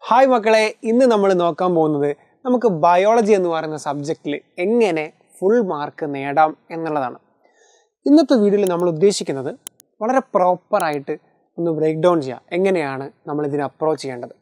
Hi മക്കളെ, ഇന്ന് നമ്മൾ നോക്കാൻ പോകുന്നത് നമുക്ക് ബയോളജി എന്ന് പറയുന്ന സബ്ജക്റ്റിൽ എങ്ങനെ ഫുൾ മാർക്ക് നേടാം എന്നുള്ളതാണ്. ഇന്നത്തെ വീഡിയോയിൽ നമ്മൾ ഉദ്ദേശിക്കുന്നത് വളരെ പ്രോപ്പറായിട്ട് ഒന്ന് ബ്രേക്ക് ഡൗൺ ചെയ്യാം. എങ്ങനെയാണ് നമ്മൾ ഇതിനെ അപ്രോച്ച് ചെയ്യേണ്ടത്,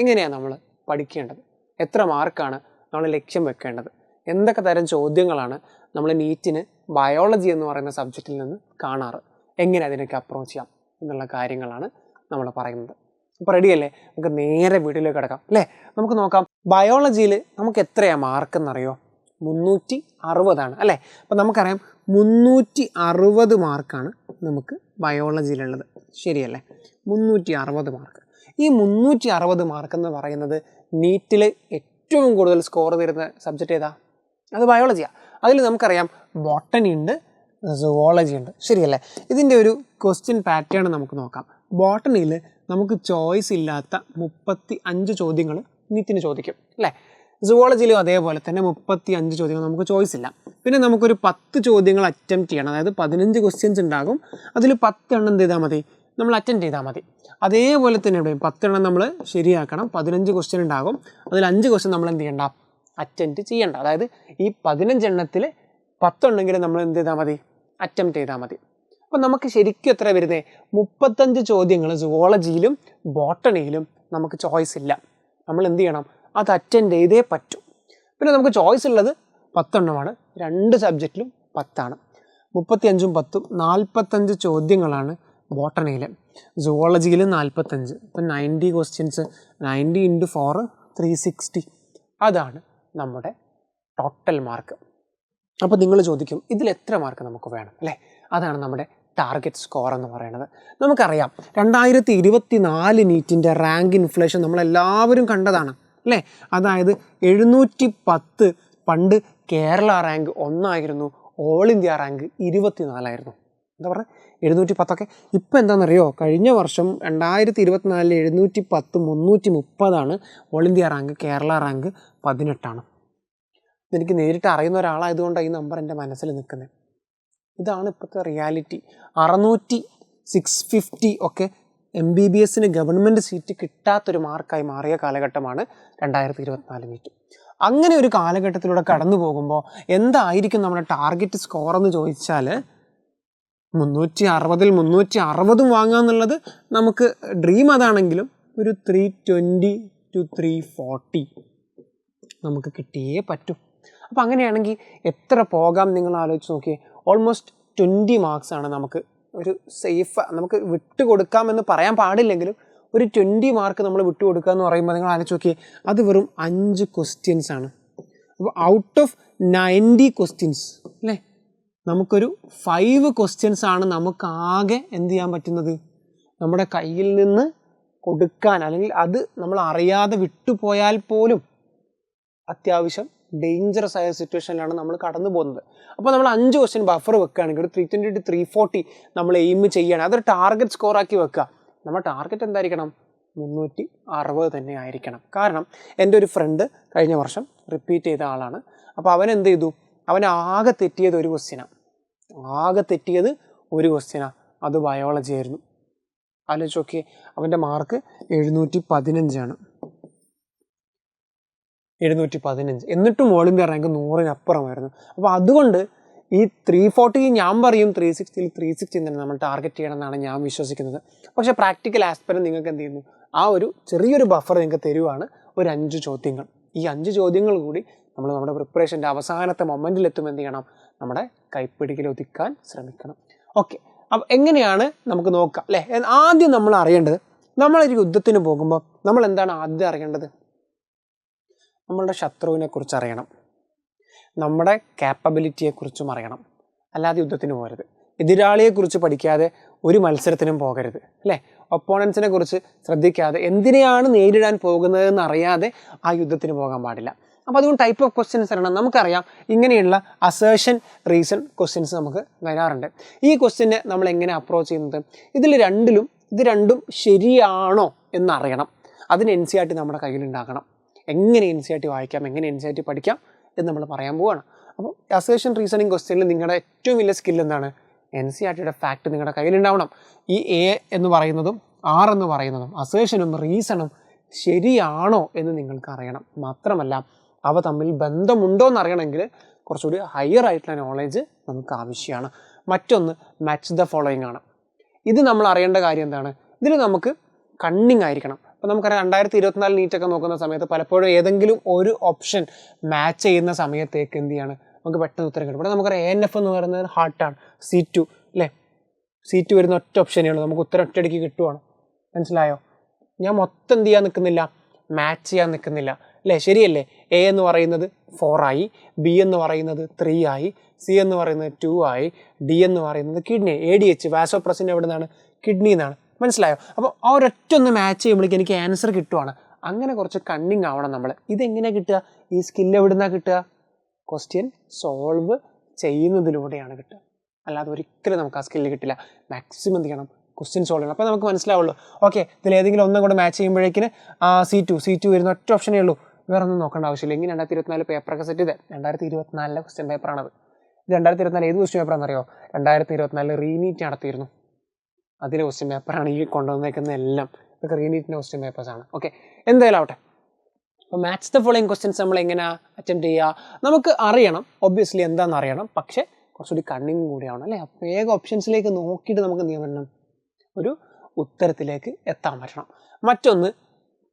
എങ്ങനെയാണ് നമ്മൾ പഠിക്കേണ്ടത്, എത്ര മാർക്കാണ് നമ്മൾ ലക്ഷ്യം വെക്കേണ്ടത്, എന്തൊക്കെ തരം ചോദ്യങ്ങളാണ് നമ്മൾ നീറ്റിന് ബയോളജി എന്ന് പറയുന്ന സബ്ജക്റ്റിൽ നിന്ന് കാണാറ്, എങ്ങനെ അതിനൊക്കെ അപ്രോച്ച് ചെയ്യാം എന്നുള്ള കാര്യങ്ങളാണ് നമ്മൾ പറയുന്നത്. അപ്പോൾ റെഡിയല്ലേ? നമുക്ക് നേരെ വീഡിയോയിലേക്ക് കിടക്കാം അല്ലേ? നമുക്ക് നോക്കാം, ബയോളജിയിൽ നമുക്ക് എത്രയാണ് മാർക്ക് എന്നറിയോ? 360 അല്ലേ? അപ്പോൾ നമുക്കറിയാം 360 മാർക്കാണ് നമുക്ക് ബയോളജിയിലുള്ളത്, ശരിയല്ലേ? 360 മാർക്ക്. ഈ 360 മാർക്ക് എന്ന് പറയുന്നത് നീറ്റിൽ ഏറ്റവും കൂടുതൽ സ്കോർ തരുന്ന സബ്ജക്റ്റ് ഏതാ? അത് ബയോളജിയാണ്. അതിൽ നമുക്കറിയാം ബോട്ടണി ഉണ്ട്, സുവോളജി ഉണ്ട്, ശരിയല്ലേ? ഇതിൻ്റെ ഒരു ക്വസ്റ്റ്യൻ പാറ്റേൺ നമുക്ക് നോക്കാം. ബോട്ടണിയിൽ നമുക്ക് ചോയ്സ് ഇല്ലാത്ത 35 ചോദ്യങ്ങൾ നീറ്റിന് ചോദിക്കും അല്ലേ? സുവോളജിയിലും അതേപോലെ തന്നെ 35 ചോദ്യങ്ങൾ നമുക്ക് ചോയ്സ് ഇല്ല. പിന്നെ നമുക്കൊരു 10 ചോദ്യങ്ങൾ അറ്റംപ്റ്റ് ചെയ്യണം. അതായത് 15 ക്വസ്റ്റ്യൻസ് ഉണ്ടാകും. അതിൽ 10 എണ്ണം എന്ത് ചെയ്താൽ മതി? നമ്മൾ അറ്റൻഡ് ചെയ്താൽ മതി. അതേപോലെ തന്നെ ഇവിടെയും 10 എണ്ണം നമ്മൾ ശരിയാക്കണം. 15 ക്വസ്റ്റ്യൻ ഉണ്ടാകും. അതിൽ 5 ക്വസ്റ്റ്യൻ നമ്മൾ എന്ത് ചെയ്യണ്ട? അറ്റൻഡ് ചെയ്യണ്ട. അതായത് ഈ 15 എണ്ണത്തിൽ 10 ഉണ്ടെങ്കിൽ നമ്മൾ എന്ത് ചെയ്താൽ മതി? അറ്റംപ്റ്റ് ചെയ്താൽ മതി. അപ്പം നമുക്ക് ശരിക്കും എത്ര വരുന്നത്? 35 ചോദ്യങ്ങൾ സുവോളജിയിലും ബോട്ടണിയിലും നമുക്ക് ചോയ്സ് ഇല്ല. നമ്മൾ എന്ത് ചെയ്യണം? അത് അറ്റൻഡ് ചെയ്തേ പറ്റൂ. പിന്നെ നമുക്ക് ചോയ്സ് ഉള്ളത് 10 എണ്ണമാണ്. 2 സബ്ജക്റ്റിലും 10 ആണ്. 35ഉം 10ഉം 45 ചോദ്യങ്ങളാണ് ബോട്ടണിയിൽ. സുവോളജിയിൽ 45. ഇപ്പം 90 ക്വസ്റ്റ്യൻസ്, 90 × 4 360. അതാണ് നമ്മുടെ ടോട്ടൽ മാർക്ക്. അപ്പോൾ നിങ്ങൾ ചോദിക്കും, ഇതിൽ എത്ര മാർക്ക് നമുക്ക് വേണം അല്ലേ? അതാണ് നമ്മുടെ ടാർഗറ്റ് സ്കോർ എന്ന് പറയുന്നത്. നമുക്കറിയാം 2024 നീറ്റിൻ്റെ റാങ്ക് ഇൻഫ്ലേഷൻ നമ്മളെല്ലാവരും കണ്ടതാണ് അല്ലേ? അതായത് 710 പണ്ട് Kerala rank 1 all India rank 24. എന്താ പറയുക? 710. ഇപ്പം എന്താണെന്നറിയോ? കഴിഞ്ഞ വർഷം 2024 710 330 all India rank. Kerala rank 18. എനിക്ക് നേരിട്ട് അറിയുന്ന ഒരാളായതുകൊണ്ടാണ് ഈ നമ്പർ എൻ്റെ മനസ്സിൽ നിൽക്കുന്നത്. ഇതാണ് ഇപ്പോഴത്തെ റിയാലിറ്റി. 600 650 ഒക്കെ MBBS ഗവൺമെൻറ് സീറ്റ് കിട്ടാത്തൊരു മാർക്കായി മാറിയ കാലഘട്ടമാണ് 2024 നീറ്റ്. അങ്ങനെ ഒരു കാലഘട്ടത്തിലൂടെ കടന്നു പോകുമ്പോൾ എന്തായിരിക്കും നമ്മുടെ ടാർഗറ്റ് സ്കോർ എന്ന് ചോദിച്ചാൽ 360ൽ 360 വാങ്ങുക എന്നുള്ളത് നമുക്ക് ഡ്രീം. അതാണെങ്കിലും ഒരു 320 to 340 നമുക്ക് കിട്ടിയേ പറ്റൂ. അപ്പോൾ അങ്ങനെയാണെങ്കിൽ എത്ര പോകാം നിങ്ങൾ ആലോചിച്ച് നോക്കിയേ. ഓൾമോസ്റ്റ് 20 മാർക്സാണ് നമുക്ക് ഒരു സേഫ്. നമുക്ക് വിട്ടുകൊടുക്കാമെന്ന് പറയാൻ പാടില്ലെങ്കിലും ഒരു 20 മാർക്ക് നമ്മൾ വിട്ടുകൊടുക്കുക എന്ന് പറയുമ്പോൾ നിങ്ങൾ ആലോചിച്ച് നോക്കിയേ, അത് വെറും 5 ക്വസ്റ്റ്യൻസ് ആണ്. അപ്പോൾ ഔട്ട് ഓഫ് 90 ക്വസ്റ്റ്യൻസ് അല്ലേ, നമുക്കൊരു 5 ക്വസ്റ്റ്യൻസ് ആണ് നമുക്ക് ആകെ എന്ത് ചെയ്യാൻ പറ്റുന്നത്? നമ്മുടെ കയ്യിൽ നിന്ന് കൊടുക്കാൻ, അല്ലെങ്കിൽ അത് നമ്മൾ അറിയാതെ വിട്ടുപോയാൽ പോലും അത്യാവശ്യം ഡേഞ്ചറസ് ആയ സിറ്റുവേഷനിലാണ് നമ്മൾ കടന്നു പോകുന്നത്. അപ്പോൾ നമ്മൾ 5 ക്വസ്റ്റ്യൻ ബഫർ വെക്കുകയാണെങ്കിൽ ഒരു 320 to 340 നമ്മൾ എയിം ചെയ്യുകയാണ്. അതൊരു ടാർഗറ്റ് സ്കോറാക്കി വെക്കുക. നമ്മുടെ ടാർഗറ്റ് എന്തായിരിക്കണം? 360 തന്നെ ആയിരിക്കണം. കാരണം എൻ്റെ ഒരു ഫ്രണ്ട് കഴിഞ്ഞ വർഷം റിപ്പീറ്റ് ചെയ്ത ആളാണ്. അപ്പോൾ അവൻ എന്ത് ചെയ്തു? അവൻ ആകെ തെറ്റിയത് ഒരു ക്വസ്റ്റ്യനാണ്. അത് ബയോളജി ആയിരുന്നു. ആലോചിച്ച് നോക്കിയേ, അവൻ്റെ മാർക്ക് 715. 715. എന്നിട്ടും ഓൾ ഇന്ത്യ റാങ്ക് 100-നപ്പുറമായിരുന്നു. അപ്പോൾ അതുകൊണ്ട് ഈ 340 ഞാൻ പറയും 360ൽ 360 തന്നെ നമ്മൾ ടാർഗറ്റ് ചെയ്യണം എന്നാണ് ഞാൻ വിശ്വസിക്കുന്നത്. പക്ഷേ പ്രാക്ടിക്കൽ ആസ്പെക്ട് നിങ്ങൾക്ക് എന്ത് ചെയ്യുന്നു? ആ ഒരു ചെറിയൊരു ബഫർ നിങ്ങൾക്ക് തരുവാണ്, ഒരു 5 ചോദ്യങ്ങൾ. ഈ 5 ചോദ്യങ്ങൾ കൂടി നമ്മൾ നമ്മുടെ പ്രിപ്പറേഷൻ്റെ അവസാനത്തെ മൊമെൻറ്റിലെത്തും എന്ത് ചെയ്യണം? നമ്മുടെ കൈപ്പിടിയിൽ ഒതുക്കാൻ ശ്രമിക്കണം. ഓക്കെ, അപ്പോൾ എങ്ങനെയാണ് നമുക്ക് നോക്കാം അല്ലേ? ആദ്യം നമ്മൾ അറിയേണ്ടത്, നമ്മളൊരു യുദ്ധത്തിന് പോകുമ്പോൾ നമ്മൾ എന്താണ് ആദ്യം അറിയേണ്ടത്? നമ്മളുടെ ശത്രുവിനെ കുറിച്ച് അറിയണം, നമ്മുടെ കാപ്പബിലിറ്റിയെക്കുറിച്ചും അറിയണം. അല്ലാതെ യുദ്ധത്തിന് പോകരുത്. എതിരാളിയെക്കുറിച്ച് പഠിക്കാതെ ഒരു മത്സരത്തിനും പോകരുത് അല്ലേ? ഒപ്പോണൻസിനെ കുറിച്ച് ശ്രദ്ധിക്കാതെ എന്തിനെയാണ് നേരിടാൻ പോകുന്നതെന്ന് അറിയാതെ ആ യുദ്ധത്തിന് പോകാൻ പാടില്ല. അപ്പോൾ അതുകൊണ്ട് ടൈപ്പ് ഓഫ് ക്വസ്റ്റ്യൻസ് അറിയണം. നമുക്കറിയാം ഇങ്ങനെയുള്ള അസേർഷൻ റീസൺ ക്വസ്റ്റ്യൻസ് നമുക്ക് വരാറുണ്ട്. ഈ ക്വസ്റ്റ്യനെ നമ്മൾ എങ്ങനെ അപ്രോച്ച് ചെയ്യുന്നത്? ഇത് രണ്ടും ശരിയാണോ എന്നറിയണം. അതിന് NCERT നമ്മുടെ കയ്യിലുണ്ടാകണം. എങ്ങനെ NCERT വായിക്കാം, എങ്ങനെ NCERT പഠിക്കാം എന്ന് നമ്മൾ പറയാൻ പോവുകയാണ്. അപ്പോൾ അസേർഷൻ റീസണിങ് ക്വസ്റ്റ്യനിൽ നിങ്ങളുടെ ഏറ്റവും വലിയ സ്കിൽ എന്താണ്? NCERTയുടെ ഫാക്റ്റ് നിങ്ങളുടെ കയ്യിലുണ്ടാവണം. ഈ A എന്ന് പറയുന്നതും R എന്ന് പറയുന്നതും അസേർഷനും റീസണും ശരിയാണോ എന്ന് നിങ്ങൾക്ക് അറിയണം. മാത്രമല്ല അവ തമ്മിൽ ബന്ധമുണ്ടോ എന്നറിയണമെങ്കിൽ കുറച്ചുകൂടി ഹയർ ആയിട്ടുള്ള നോളേജ് നമുക്ക് ആവശ്യമാണ്. മറ്റൊന്ന് മാച്ച് ദ ഫോളോയിങ് ആണ്. ഇത് നമ്മൾ അറിയേണ്ട കാര്യം എന്താണ്? ഇതിൽ നമുക്ക് കണ്ണിങ് ആയിരിക്കണം. അപ്പോൾ നമുക്കറിയാം 2024 നീറ്റൊക്കെ നോക്കുന്ന സമയത്ത് പലപ്പോഴും ഏതെങ്കിലും ഒരു ഓപ്ഷൻ മാച്ച് ചെയ്യുന്ന സമയത്തേക്ക് എന്ത് ചെയ്യാണ്, നമുക്ക് പെട്ടെന്ന് ഉത്തരം കിട്ടും. ഇവിടെ നമുക്കറിയാം ANF എന്ന് പറയുന്നത് ഹാർട്ടാണ്, C2 അല്ലേ, C2 വരുന്ന ഒറ്റ ഓപ്ഷനേ ഉള്ളൂ, നമുക്ക് ഉത്തരം ഒറ്റയടിക്ക് കിട്ടുവാണ്. മനസ്സിലായോ? ഞാൻ മൊത്തം എന്ത് ചെയ്യാൻ നിൽക്കുന്നില്ല, മാച്ച് ചെയ്യാൻ നിൽക്കുന്നില്ല അല്ലേ, ശരിയല്ലേ? A എന്ന് പറയുന്നത് 4 ആയി, B എന്ന് പറയുന്നത് 3 ആയി, C എന്ന് പറയുന്നത് 2 ആയി, D എന്ന് പറയുന്നത് കിഡ്നി, ADH വാസോപ്രസിൻ എവിടെ നിന്നാണ്? കിഡ്നി എന്നാണ്. മനസ്സിലായോ? അപ്പോൾ ആ ഒരൊറ്റ ഒന്ന് മാച്ച് ചെയ്യുമ്പോഴേക്കും എനിക്ക് ആൻസർ കിട്ടുവാണ്. അങ്ങനെ കുറച്ച് കണ്ണിങ് ആവണം നമ്മൾ. ഇതെങ്ങനെയാണ് കിട്ടുക? ഈ സ്കില്ല് എവിടെ നിന്നാണ് കിട്ടുക? ക്വസ്റ്റ്യൻ സോൾവ് ചെയ്യുന്നതിലൂടെയാണ് കിട്ടുക. അല്ലാതെ ഒരിക്കലും നമുക്ക് ആ സ്കില്ല് കിട്ടില്ല. മാക്സിമം എന്ത് ചെയ്യണം? ക്വസ്റ്റ്യൻ സോൾവ് ചെയ്യണം. അപ്പോൾ നമുക്ക് മനസ്സിലാവുള്ളൂ, ഓക്കെ ഇതിൽ ഏതെങ്കിലും ഒന്നും കൂടെ മാച്ച് ചെയ്യുമ്പോഴേക്കിന് C2 വരുന്ന ഒറ്റ ഓപ്ഷനേ ഉള്ളൂ, വേറെ ഒന്നും നോക്കേണ്ട ആവശ്യമില്ല. ഇങ്ങനെ 2024 പേപ്പറൊക്കെ സെറ്റ് ചെയ്തേ. 2024 ക്വസ്റ്റ്യൻ പേപ്പറാണത്. ഇത് 2024 ഏത് ക്വസ്റ്റ്യൻ പേപ്പറാണെന്നറിയോ? 2024 റീനീറ്റ് നടത്തിയിരുന്നു, അതിലെ ക്വസ്റ്റ്യൻ പേപ്പറാണ് ഈ കൊണ്ടുവന്നേക്കുന്ന എല്ലാം. ഇതൊക്കെ റീനീറ്റിൻ്റെ ക്വസ്റ്റ്യൻ പേപ്പേഴ്സാണ്. ഓക്കെ എന്തായാലും ആവട്ടെ. അപ്പോൾ മാച്ച് ദ ഫോളോയിങ് ക്വസ്റ്റ്യൻസ് നമ്മൾ എങ്ങനെ അറ്റംപ്റ്റ് ചെയ്യുക? നമുക്ക് അറിയണം, ഒബ്വിയസ്ലി എന്താണെന്ന് അറിയണം, പക്ഷേ കുറച്ചുകൂടി കണ്ണിങ് കൂടിയാണ് അല്ലേ. വേഗം ഓപ്ഷൻസിലേക്ക് നോക്കിയിട്ട് നമുക്ക് എന്ത് ചെയ്യാൻ പറ്റണം? ഒരു ഉത്തരത്തിലേക്ക് എത്താൻ പറ്റണം. മറ്റൊന്ന്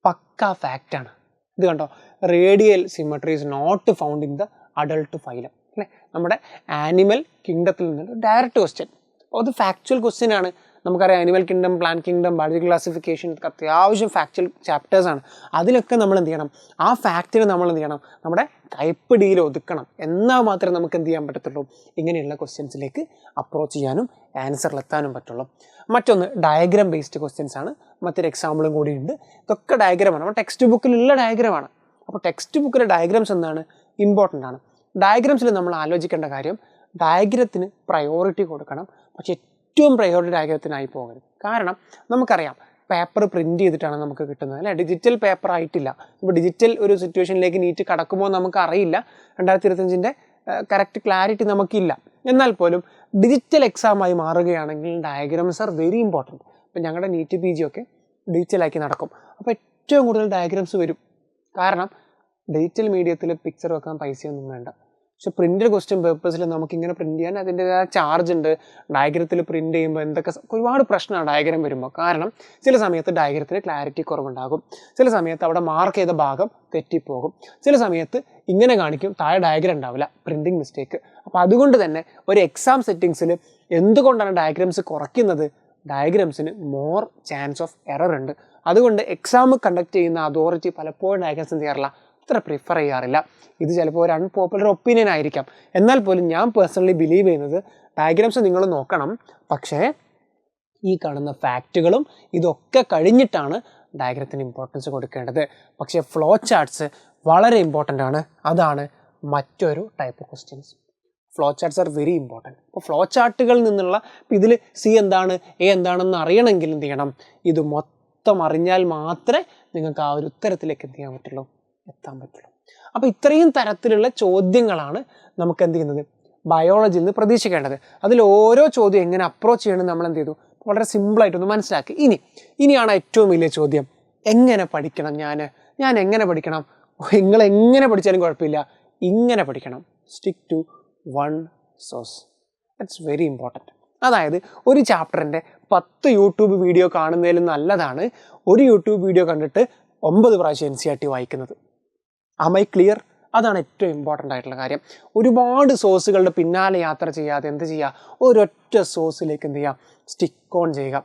പക്ക ഫാക്റ്റാണ്. ഇത് കണ്ടോ, radial symmetry is not found in the adult phylum അല്ലേ, നമ്മുടെ ആനിമൽ കിങ്ഡത്തിൽ നിന്നുള്ള ഡയറക്റ്റ് ക്വസ്റ്റ്യൻ. അപ്പോൾ അത് ഫാക്ച്വൽ ക്വസ്റ്റ്യൻ ആണ്. നമുക്കറിയാം animal kingdom, plant kingdom, biological classification ഇതൊക്കെ അത്യാവശ്യം ഫാക്ച്വൽ ചാപ്റ്റേഴ്സാണ്. അതിലൊക്കെ നമ്മൾ എന്ത് ചെയ്യണം? ആ ഫാക്റ്റിന് നമ്മൾ എന്ത് ചെയ്യണം? നമ്മുടെ കൈപ്പിടിയിൽ ഒതുക്കണം. എന്നാൽ മാത്രമേ നമുക്ക് എന്ത് ചെയ്യാൻ പറ്റത്തുള്ളൂ? ഇങ്ങനെയുള്ള ക്വസ്റ്റ്യൻസിലേക്ക് അപ്രോച്ച് ചെയ്യാനും ആൻസറിലെത്താനും പറ്റുള്ളൂ. മറ്റൊന്ന് ഡയഗ്രാം ബേസ്ഡ് ക്വസ്റ്റ്യൻസ് ആണ്. മറ്റൊരു എക്സാമ്പിളും കൂടി ഉണ്ട്. ഇതൊക്കെ ഡയഗ്രാമാണ്. അപ്പോൾ ടെക്സ്റ്റ് ബുക്കിലുള്ള ഡയഗ്രാമാണ്. അപ്പോൾ ടെക്സ്റ്റ് ബുക്കിലെ ഡയഗ്രാംസ് എന്താണ്? ഇമ്പോർട്ടൻ്റ് ആണ്. ഡയഗ്രാംസിൽ നമ്മൾ ആലോചിക്കേണ്ട കാര്യം, ഡയഗ്രത്തിന് പ്രയോറിറ്റി കൊടുക്കണം, പക്ഷേ ഏറ്റവും പ്രയോറിറ്റി ഡയഗ്രത്തിനായി പോകരുത്. കാരണം നമുക്കറിയാം പേപ്പർ പ്രിൻറ്റ് ചെയ്തിട്ടാണ് നമുക്ക് കിട്ടുന്നത് അല്ലേ, ഡിജിറ്റൽ പേപ്പർ ആയിട്ടില്ല. ഇപ്പോൾ ഡിജിറ്റൽ ഒരു സിറ്റുവേഷനിലേക്ക് നീറ്റ് കടക്കുമ്പോൾ നമുക്കറിയില്ല. 2025 കറക്റ്റ് ക്ലാരിറ്റി നമുക്കില്ല. എന്നാൽ പോലും ഡിജിറ്റൽ എക്സാമായി മാറുകയാണെങ്കിൽ ഡയഗ്രാംസ് ആർ വെരി ഇമ്പോർട്ടൻറ്റ്. ഇപ്പം ഞങ്ങളുടെ നീറ്റ് PG ഒക്കെ ഡിജിറ്റലാക്കി നടക്കും. അപ്പോൾ ഏറ്റവും കൂടുതൽ ഡയഗ്രാംസ് വരും. കാരണം ഡിജിറ്റൽ മീഡിയത്തിൽ പിക്ചർ വെക്കാൻ പൈസയൊന്നും വേണ്ട. പക്ഷെ പ്രിൻ്റഡ് ക്വസ്റ്റ്യൻ പേപ്പേഴ്സിൽ നമുക്കിങ്ങനെ പ്രിൻറ്റ് ചെയ്യാൻ അതിൻ്റെതായ ചാർജ് ഉണ്ട്. ഡയഗ്രത്തിൽ പ്രിൻറ്റ് ചെയ്യുമ്പോൾ എന്തൊക്കെ ഒരുപാട് പ്രശ്നമാണ് ഡയഗ്രാം വരുമ്പോൾ. കാരണം ചില സമയത്ത് ഡയഗ്രത്തിന് ക്ലാരിറ്റി കുറവുണ്ടാകും, ചില സമയത്ത് അവിടെ മാർക്ക് ചെയ്ത ഭാഗം തെറ്റിപ്പോകും, ചില സമയത്ത് ഇങ്ങനെ കാണിക്കും, താഴെ ഡയഗ്രാം ഉണ്ടാവില്ല, പ്രിൻറ്റിങ് മിസ്റ്റേക്ക്. അപ്പോൾ അതുകൊണ്ട് തന്നെ ഒരു എക്സാം സെറ്റിങ്സിൽ എന്തുകൊണ്ടാണ് ഡയഗ്രാംസ് കുറയ്ക്കുന്നത്? ഡയഗ്രാംസിന് മോർ ചാൻസ് ഓഫ് എറർ ഉണ്ട്. അതുകൊണ്ട് എക്സാം കണ്ടക്ട് ചെയ്യുന്ന അതോറിറ്റി പലപ്പോഴും ഡയഗ്രാംസ് എന്ത് ചെയ്യാറില്ല, അത്ര പ്രിഫർ ചെയ്യാറില്ല. ഇത് ചിലപ്പോൾ ഒരു അൺപോപ്പുലർ ഒപ്പീനിയൻ ആയിരിക്കാം. എന്നാൽ പോലും ഞാൻ പേഴ്സണലി ബിലീവ് ചെയ്യുന്നത് ഡയഗ്രാംസ് നിങ്ങൾ നോക്കണം, പക്ഷേ ഈ കാണുന്ന ഫാക്റ്റുകളും ഇതൊക്കെ കഴിഞ്ഞിട്ടാണ് ഡയഗ്രത്തിന് ഇമ്പോർട്ടൻസ് കൊടുക്കേണ്ടത്. പക്ഷേ ഫ്ലോ ചാർട്ട്സ് വളരെ ഇമ്പോർട്ടൻ്റ് ആണ്. അതാണ് മറ്റൊരു type of questions. Flow charts are very important. അപ്പോൾ ഫ്ലോ ചാർട്ടുകളിൽ നിന്നുള്ള ഇതിൽ C എന്താണ് A എന്താണെന്ന് അറിയണമെങ്കിൽ എന്ത് ചെയ്യണം? ഇത് മൊത്തം അറിഞ്ഞാൽ മാത്രമേ നിങ്ങൾക്ക് ആ ഒരു ഉത്തരത്തിലേക്ക് എന്ത് ചെയ്യാൻ പറ്റുള്ളൂ, എത്താൻ പറ്റുള്ളൂ. അപ്പോൾ ഇത്രയും തരത്തിലുള്ള ചോദ്യങ്ങളാണ് നമുക്ക് എന്ത് ചെയ്യുന്നത്, ബയോളജിയിൽ നിന്ന് പ്രതീക്ഷിക്കേണ്ടത്. അതിൽ ഓരോ ചോദ്യം എങ്ങനെ അപ്രോച്ച് ചെയ്യണമെന്ന് നമ്മൾ എന്ത് ചെയ്തു, വളരെ സിമ്പിളായിട്ടൊന്ന് മനസ്സിലാക്കി. ഇനിയാണ് ഏറ്റവും വലിയ ചോദ്യം, എങ്ങനെ പഠിക്കണം? ഞാൻ എങ്ങനെ പഠിക്കണം? നിങ്ങൾ എങ്ങനെ പഠിച്ചാലും കുഴപ്പമില്ല, ഇങ്ങനെ പഠിക്കണം. Stick to one source. That's very important. അതായത് ഒരു ചാപ്റ്ററിൻ്റെ 10 യൂട്യൂബ് വീഡിയോ കാണുന്നതിലും നല്ലതാണ് ഒരു യൂട്യൂബ് വീഡിയോ കണ്ടിട്ട് 9 പ്രാവശ്യം NCERT വായിക്കുന്നത്. Am I clear? അതാണ് ഏറ്റവും ഇമ്പോർട്ടൻ്റ് ആയിട്ടുള്ള കാര്യം. ഒരുപാട് സോഴ്സുകളുടെ പിന്നാലെ യാത്ര ചെയ്യാതെ എന്ത് ചെയ്യുക, ഒരൊറ്റ സോഴ്സിലേക്ക് എന്ത് ചെയ്യുക, സ്റ്റിക്ക് ഓൺ ചെയ്യുക.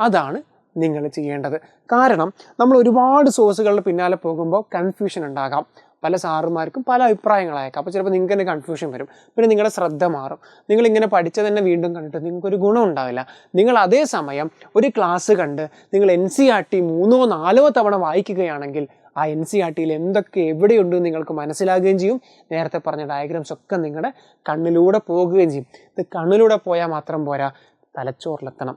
അതാണ് നിങ്ങൾ ചെയ്യേണ്ടത്. കാരണം നമ്മൾ ഒരുപാട് സോഴ്സുകളുടെ പിന്നാലെ പോകുമ്പോൾ കൺഫ്യൂഷൻ ഉണ്ടാകാം. പല സാറുമാർക്കും പല അഭിപ്രായങ്ങളായേക്കാം. അപ്പോൾ ചിലപ്പോൾ നിങ്ങൾക്ക് തന്നെ കൺഫ്യൂഷൻ വരും. പിന്നെ നിങ്ങളുടെ ശ്രദ്ധ മാറും. നിങ്ങളിങ്ങനെ പഠിച്ചത് തന്നെ വീണ്ടും കണ്ടിട്ട് നിങ്ങൾക്കൊരു ഗുണം ഉണ്ടാവില്ല. നിങ്ങൾ അതേ സമയം ഒരു ക്ലാസ് കണ്ട് നിങ്ങൾ NCERT 3 or 4 തവണ വായിക്കുകയാണെങ്കിൽ ആ NCERTയിൽ എന്തൊക്കെ എവിടെയുണ്ട് നിങ്ങൾക്ക് മനസ്സിലാകുകയും ചെയ്യും. നേരത്തെ പറഞ്ഞ ഡയഗ്രാംസ് ഒക്കെ നിങ്ങളുടെ കണ്ണിലൂടെ പോകുകയും ചെയ്യും. ഇത് കണ്ണിലൂടെ പോയാൽ മാത്രം പോരാ, തലച്ചോറിലെത്തണം.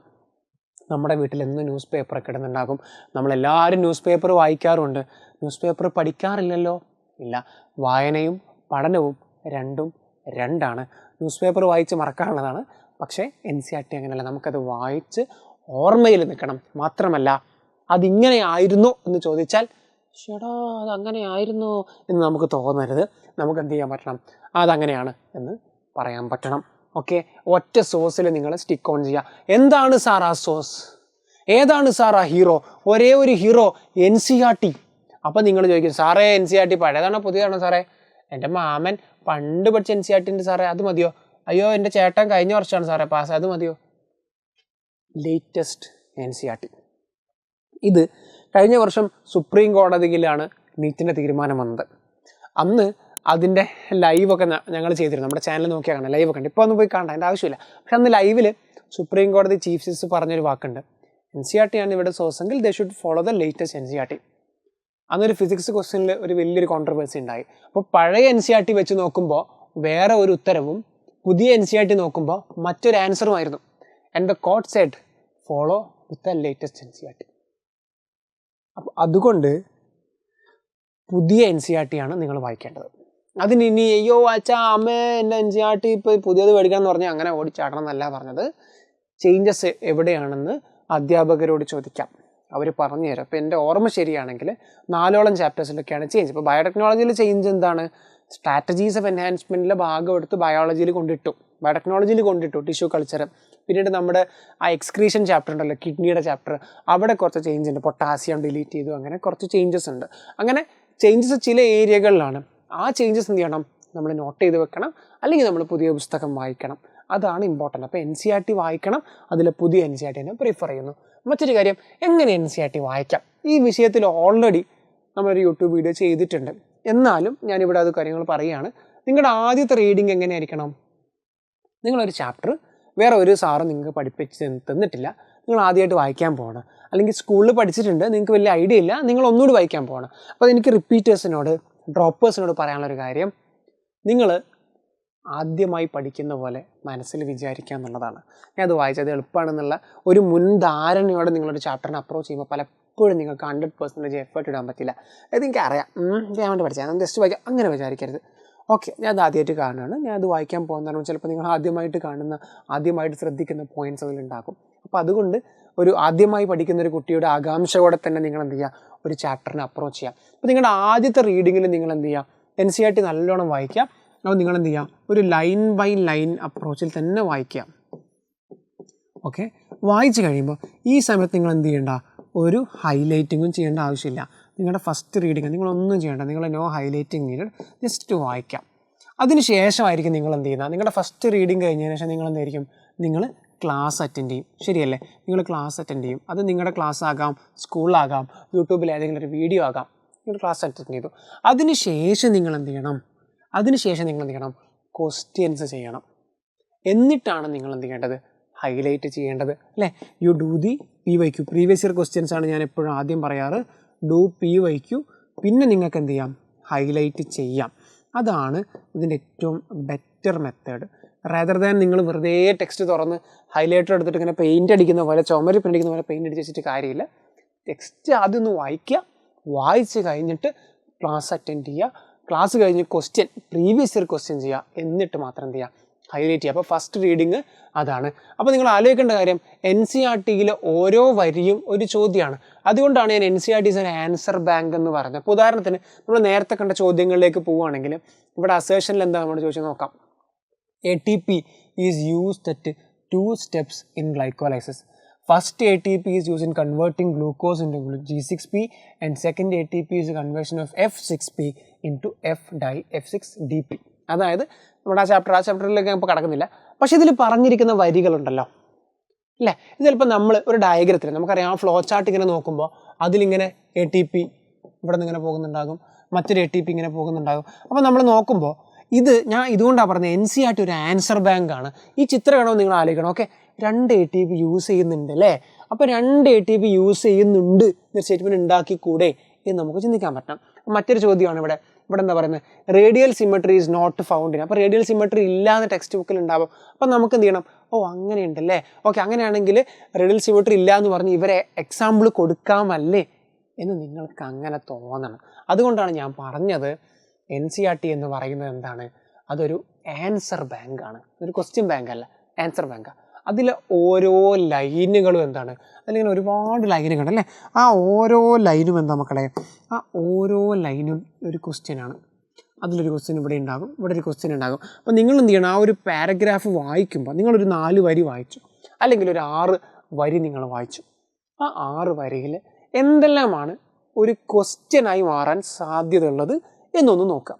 നമ്മുടെ വീട്ടിൽ എന്നും ന്യൂസ് പേപ്പറൊക്കെ ഇടുന്നുണ്ടാകും. നമ്മളെല്ലാവരും ന്യൂസ് പേപ്പർ വായിക്കാറുണ്ട്. ന്യൂസ് പേപ്പർ പഠിക്കാറില്ലല്ലോ? ഇല്ല. വായനയും പഠനവും രണ്ടും രണ്ടാണ്. ന്യൂസ് പേപ്പർ വായിച്ച് മറക്കാനുള്ളതാണ്. പക്ഷേ NCERT അങ്ങനെയല്ല, നമുക്കത് വായിച്ച് ഓർമ്മയിൽ നിൽക്കണം. മാത്രമല്ല അതിങ്ങനെ ആയിരുന്നു എന്ന് ചോദിച്ചാൽ ചേടാ അതങ്ങനെ ആയിരുന്നോ എന്ന് നമുക്ക് തോന്നരുത്. നമുക്ക് എന്ത് ചെയ്യാൻ പറ്റണം, അതങ്ങനെയാണ് എന്ന് പറയാൻ പറ്റണം. ഓക്കെ, ഒറ്റ സോഴ്സിൽ നിങ്ങൾ സ്റ്റിക്ക് ഓൺ ചെയ്യുക. എന്താണ് സാർ ആ സോഴ്സ്, ഏതാണ് സാർ ആ ഹീറോ? ഒരേ ഒരു ഹീറോ NCERT. അപ്പം നിങ്ങൾ ചോദിക്കും, സാറേ NCERT പഴയതാണോ പുതിയതാണോ സാറേ? എൻ്റെ മാമൻ പണ്ട് പഠിച്ച NCERT ഉണ്ട് സാറേ, അത് മതിയോ? അയ്യോ എൻ്റെ ചേട്ടൻ കഴിഞ്ഞ വർഷമാണ് സാറേ പാസ്, അത് മതിയോ? Latest NCERT. ഇത് കഴിഞ്ഞ വർഷം സുപ്രീം കോടതിയിലാണ് നീറ്റിൻ്റെ തീരുമാനം വന്നത്. അന്ന് അതിൻ്റെ ലൈവൊക്കെ ഞങ്ങൾ ചെയ്തിരുന്നു. നമ്മുടെ ചാനൽ നോക്കിയാൽ കാണാം, ലൈവൊക്കെ ഉണ്ട്. ഇപ്പോൾ ഒന്നും പോയി കാണാൻ അതിൻ്റെ ആവശ്യമില്ല. പക്ഷെ അന്ന് ലൈവിൽ സുപ്രീം കോടതി ചീഫ് ജസ്റ്റിസ് പറഞ്ഞൊരു വാക്കുണ്ട്, NCERT ആണ് ഇവിടെ സോഴ്സെങ്കിൽ they should follow the latest NCERT. അന്നൊരു ഫിസിക്സ് ക്വസ്റ്റ്യനിൽ ഒരു വലിയൊരു കോൺട്രവേഴ്സി ഉണ്ടായി. അപ്പോൾ പഴയ NCERT വെച്ച് നോക്കുമ്പോൾ വേറെ ഒരു ഉത്തരവും പുതിയ NCERT നോക്കുമ്പോൾ മറ്റൊരു ആൻസറുമായിരുന്നു. And the court said follow with the latest NCERT. അപ്പോൾ അതുകൊണ്ട് പുതിയ NCERT ആണ് നിങ്ങൾ വായിക്കേണ്ടത്. അതിന് ഇനി അയ്യോ അച്ഛാ അമ്മേ എൻ്റെ NCERT ഇപ്പോൾ പുതിയത് മേടിക്കണം എന്ന് പറഞ്ഞാൽ അങ്ങനെ ഓടിച്ചാടണം എന്നല്ല പറഞ്ഞത്. ചേഞ്ചസ് എവിടെയാണെന്ന് അധ്യാപകരോട് ചോദിക്കാം, അവർ പറഞ്ഞു തരാം. അപ്പോൾ എൻ്റെ ഓർമ്മ ശരിയാണെങ്കിൽ 4ഓളം ചാപ്റ്റേഴ്സിലൊക്കെയാണ് ചേഞ്ച്. ഇപ്പോൾ ബയോടെക്നോളജിയിൽ ചേഞ്ച് എന്താണ്, സ്ട്രാറ്റജീസ് ഓഫ് എൻഹാൻസ്മെൻറ്റിലെ ഭാഗം എടുത്ത് ബയോളജിയിൽ കൊണ്ടിട്ടു, ബയോടെക്നോളജിയിൽ കൊണ്ടിട്ടു, ടിഷ്യൂ കൾച്ചർ. പിന്നീട് നമ്മുടെ ആ എക്സ്ക്രീഷൻ ചാപ്റ്റർ ഉണ്ടല്ലോ, കിഡ്നിയുടെ ചാപ്റ്റർ, അവിടെ കുറച്ച് ചേഞ്ച് ഉണ്ട്, പൊട്ടാസ്യം ഡിലീറ്റ് ചെയ്തു, അങ്ങനെ കുറച്ച് ചേഞ്ചസ് ഉണ്ട്. അങ്ങനെ ചേഞ്ചസ് ചില ഏരിയകളിലാണ്. ആ ചേഞ്ചസ് എന്ത് ചെയ്യണം, നമ്മൾ നോട്ട് ചെയ്ത് വെക്കണം, അല്ലെങ്കിൽ നമ്മൾ പുതിയ പുസ്തകം വായിക്കണം. അതാണ് ഇമ്പോർട്ടൻറ്റ്. അപ്പോൾ NCERT വായിക്കണം, അതിൽ പുതിയ NCERT തന്നെ പ്രിഫർ ചെയ്യുന്നു. മറ്റൊരു കാര്യം, എങ്ങനെ NCERT വായിക്കാം, ഈ വിഷയത്തിൽ ഓൾറെഡി നമ്മളൊരു യൂട്യൂബ് വീഡിയോ ചെയ്തിട്ടുണ്ട്. എന്നാലും ഞാനിവിടെ അത് കാര്യങ്ങൾ പറയുകയാണ്. നിങ്ങളുടെ ആദ്യത്തെ റീഡിങ് എങ്ങനെയായിരിക്കണം, നിങ്ങളൊരു ചാപ്റ്റർ വേറെ ഒരു സാറ് നിങ്ങൾക്ക് പഠിപ്പിച്ച് തന്നിട്ടില്ല, നിങ്ങൾ ആദ്യമായിട്ട് വായിക്കാൻ പോകണം, അല്ലെങ്കിൽ സ്കൂളിൽ പഠിച്ചിട്ടുണ്ട് നിങ്ങൾക്ക് വലിയ ഐഡിയ ഇല്ല, നിങ്ങൾ ഒന്നുകൂടി വായിക്കാൻ പോകണം. അപ്പോൾ എനിക്ക് റിപ്പീറ്റേഴ്സിനോട് ഡ്രോപ്പേഴ്സിനോട് പറയാനുള്ളൊരു കാര്യം, നിങ്ങൾ ആദ്യമായി പഠിക്കുന്ന പോലെ മനസ്സിൽ വിചാരിക്കുക എന്നുള്ളതാണ്. ഞാൻ അത് വായിച്ചത് എളുപ്പമാണെന്നുള്ള ഒരു മുൻധാരണയോടെ നിങ്ങളൊരു ചാപ്റ്ററിനെ അപ്രോച്ച് ചെയ്യുമ്പോൾ പലപ്പോഴും നിങ്ങൾക്ക് 100% എഫേർട്ട് ഇടാൻ പറ്റില്ല. അത് എനിക്കറിയാം, ഞാൻ വേണ്ടി പഠിച്ചാൽ ഞാൻ ജസ്റ്റ് വായിക്കാം, അങ്ങനെ വിചാരിക്കരുത്. ഓക്കെ, ഞാൻ അത് ആദ്യമായിട്ട് കാണുകയാണ്, ഞാൻ അത് വായിക്കാൻ പോകുന്നതാണ്. ചിലപ്പോൾ നിങ്ങൾ ആദ്യമായിട്ട് ശ്രദ്ധിക്കുന്ന പോയിൻറ്റ്സ് അതിലുണ്ടാക്കും. അപ്പോൾ അതുകൊണ്ട് ഒരു ആദ്യമായി പഠിക്കുന്ന ഒരു കുട്ടിയുടെ ആകാംക്ഷയോടെ തന്നെ നിങ്ങൾ എന്ത് ചെയ്യുക, ഒരു ചാപ്റ്ററിനെ അപ്രോച്ച് ചെയ്യുക. അപ്പോൾ നിങ്ങളുടെ ആദ്യത്തെ റീഡിങ്ങിൽ നിങ്ങൾ എന്ത് ചെയ്യുക, NCERT നല്ലോണം വായിക്കുക. അപ്പോൾ നിങ്ങൾ എന്ത് ചെയ്യുക, ഒരു ലൈൻ ബൈ ലൈൻ അപ്രോച്ചിൽ തന്നെ വായിക്കുക. ഓക്കെ, വായിച്ച് കഴിയുമ്പോൾ ഈ സമയത്ത് നിങ്ങൾ എന്ത് ചെയ്യേണ്ട, ഒരു ഹൈലൈറ്റിങ്ങും ചെയ്യേണ്ട ആവശ്യമില്ല. നിങ്ങളുടെ ഫസ്റ്റ് റീഡിങ് നിങ്ങളൊന്നും ചെയ്യേണ്ട, നിങ്ങൾ നോ ഹൈലൈറ്റിങ് നീഡഡ്, ജസ്റ്റ് വായിക്കാം. അതിന് ശേഷമായിരിക്കും നിങ്ങൾ എന്ത് ചെയ്യുന്നത്, നിങ്ങളുടെ ഫസ്റ്റ് റീഡിങ് കഴിഞ്ഞതിന് ശേഷം നിങ്ങൾ എന്തായിരിക്കും, നിങ്ങൾ ക്ലാസ് അറ്റൻഡ് ചെയ്യും. ശരിയല്ലേ, നിങ്ങൾ ക്ലാസ് അറ്റൻഡ് ചെയ്യും. അത് നിങ്ങളുടെ ക്ലാസ് ആകാം, സ്കൂളിലാകാം, യൂട്യൂബിൽ ഏതെങ്കിലും ഒരു വീഡിയോ ആകാം, നിങ്ങൾ ക്ലാസ് അറ്റൻഡ് ചെയ്തു. അതിന് ശേഷം നിങ്ങൾ എന്ത് ചെയ്യണം, ക്വസ്റ്റ്യൻസ് ചെയ്യണം. എന്നിട്ടാണ് നിങ്ങൾ എന്ത് ചെയ്യേണ്ടത്, ഹൈലൈറ്റ് ചെയ്യേണ്ടത്, അല്ലേ? You do the PYQ, previous year questions ആണ് ഞാൻ എപ്പോഴും ആദ്യം പറയാറ്. ഡു PYQ, പിന്നെ നിങ്ങൾക്ക് എന്ത് ചെയ്യാം, ഹൈലൈറ്റ് ചെയ്യാം. അതാണ് ഇതിൻ്റെ ഏറ്റവും ബെറ്റർ മെത്തേഡ്. റാദർ ദാൻ നിങ്ങൾ വെറുതെ ടെക്സ്റ്റ് തുറന്ന് ഹൈലൈറ്റർ എടുത്തിട്ട് ഇങ്ങനെ പെയിൻ്റ് അടിക്കുന്ന പോലെ, ചുമര് പെയിൻ്റ് പോലെ പെയിൻ്റ് അടിച്ച് വെച്ചിട്ട് കാര്യമില്ല. ടെക്സ്റ്റ് ആദ്യം ഒന്ന് വായിക്കുക, വായിച്ച് കഴിഞ്ഞിട്ട് ക്ലാസ് അറ്റൻഡ് ചെയ്യുക, ക്ലാസ് കഴിഞ്ഞ് പ്രീവിയസ് ഇയർ ക്വസ്റ്റ്യൻ ചെയ്യുക, എന്നിട്ട് മാത്രം എന്ത് ചെയ്യുക, ഹൈലൈറ്റ് ചെയ്യുക. അപ്പോൾ ഫസ്റ്റ് റീഡിങ് അതാണ്. അപ്പോൾ നിങ്ങൾ ആലോചിക്കേണ്ട കാര്യം, NCERTയിലെ ഓരോ വരിയും ഒരു ചോദ്യമാണ്. അതുകൊണ്ടാണ് ഞാൻ NCERT is an answer bank എന്ന് പറഞ്ഞത്. അപ്പോൾ ഉദാഹരണത്തിന് നമ്മൾ നേരത്തെ കണ്ട ചോദ്യങ്ങളിലേക്ക് പോവുകയാണെങ്കിൽ ഇവിടെ അസേഷനിൽ എന്താ നമ്മൾ ചോദിച്ചാൽ നോക്കാം. ATP is used at 2 steps in glycolysis. First ATP is used in converting glucose into G6P, and second ATP is the conversion of F6P into F6DP. അതായത് നമ്മുടെ ആ ചാപ്റ്ററിലേക്ക് ഇപ്പോൾ കടക്കുന്നില്ല. പക്ഷേ ഇതിൽ പറഞ്ഞിരിക്കുന്ന വരികളുണ്ടല്ലോ, അല്ലേ? ഇത് ചിലപ്പോൾ നമ്മൾ ഒരു ഡയഗ്രത്തിൽ നമുക്കറിയാം, ആ ഫ്ലോ ചാർട്ട് ഇങ്ങനെ നോക്കുമ്പോൾ അതിലിങ്ങനെ ATP ഇവിടെ നിന്ന് ഇങ്ങനെ പോകുന്നുണ്ടാകും, മറ്റൊരു ATP ഇങ്ങനെ പോകുന്നുണ്ടാകും. അപ്പോൾ നമ്മൾ നോക്കുമ്പോൾ ഞാൻ ഇതുകൊണ്ടാണ് പറഞ്ഞത് NCERT ഒരു ആൻസർ ബാങ്ക് ആണ്. ഈ ചിത്രം കാണുമ്പോൾ നിങ്ങൾ ആലോചിക്കണം, ഓക്കെ 2 ATP യൂസ് ചെയ്യുന്നുണ്ട് അല്ലേ, അപ്പോൾ 2 ATP യൂസ് ചെയ്യുന്നുണ്ട് എന്നൊരു സ്റ്റേറ്റ്മെൻറ്റ് ഉണ്ടാക്കിക്കൂടെ എന്ന് നമുക്ക് ചിന്തിക്കാൻ പറ്റണം. മറ്റൊരു ചോദ്യമാണ് ഇവിടെ എന്താ പറയുന്നത്, radial symmetry is not found in. അപ്പോൾ റേഡിയൽ സിമെട്രി ഇല്ലാതെ ടെക്സ്റ്റ് ബുക്കിൽ ഉണ്ടാവും. അപ്പോൾ നമുക്ക് എന്ത് ചെയ്യണം, അങ്ങനെയുണ്ടല്ലേ, ഓക്കെ അങ്ങനെയാണെങ്കിൽ റേഡിയൽ സിമെട്രി ഇല്ല എന്ന് പറഞ്ഞ് ഇവരെ എക്സാമ്പിൾ കൊടുക്കാമല്ലേ എന്ന് നിങ്ങൾക്ക് അങ്ങനെ തോന്നണം. അതുകൊണ്ടാണ് ഞാൻ പറഞ്ഞത് NCERT എന്ന് പറയുന്നത് എന്താണ്, അതൊരു ആൻസർ ബാങ്ക് ആണ്, ഒരു ക്വസ്റ്റ്യൻ ബാങ്ക് അല്ല, ആൻസർ ബാങ്കാണ്. അതിലെ ഓരോ ലൈനുകളും എന്താണ്, അല്ലെങ്കിൽ ഒരുപാട് ലൈനുകൾ അല്ലേ, ആ ഓരോ ലൈനും എന്താ മക്കളെ, ആ ഓരോ ലൈനും ഒരു ക്വസ്റ്റ്യനാണ്. അതിലൊരു ക്വസ്റ്റ്യൻ ഇവിടെ ഉണ്ടാകും, ഇവിടെ ഒരു ക്വസ്റ്റ്യൻ ഉണ്ടാകും. അപ്പോൾ നിങ്ങൾ എന്ത് ചെയ്യണം, ആ ഒരു പാരഗ്രാഫ് വായിക്കുമ്പോൾ നിങ്ങളൊരു 4 വരി വായിച്ചു, അല്ലെങ്കിൽ ഒരു 6 വരി നിങ്ങൾ വായിച്ചു. ആ 6 വരിയിൽ എന്തെല്ലാമാണ് ഒരു ക്വസ്റ്റ്യനായി മാറാൻ സാധ്യതയുള്ളത് എന്നൊന്ന് നോക്കാം.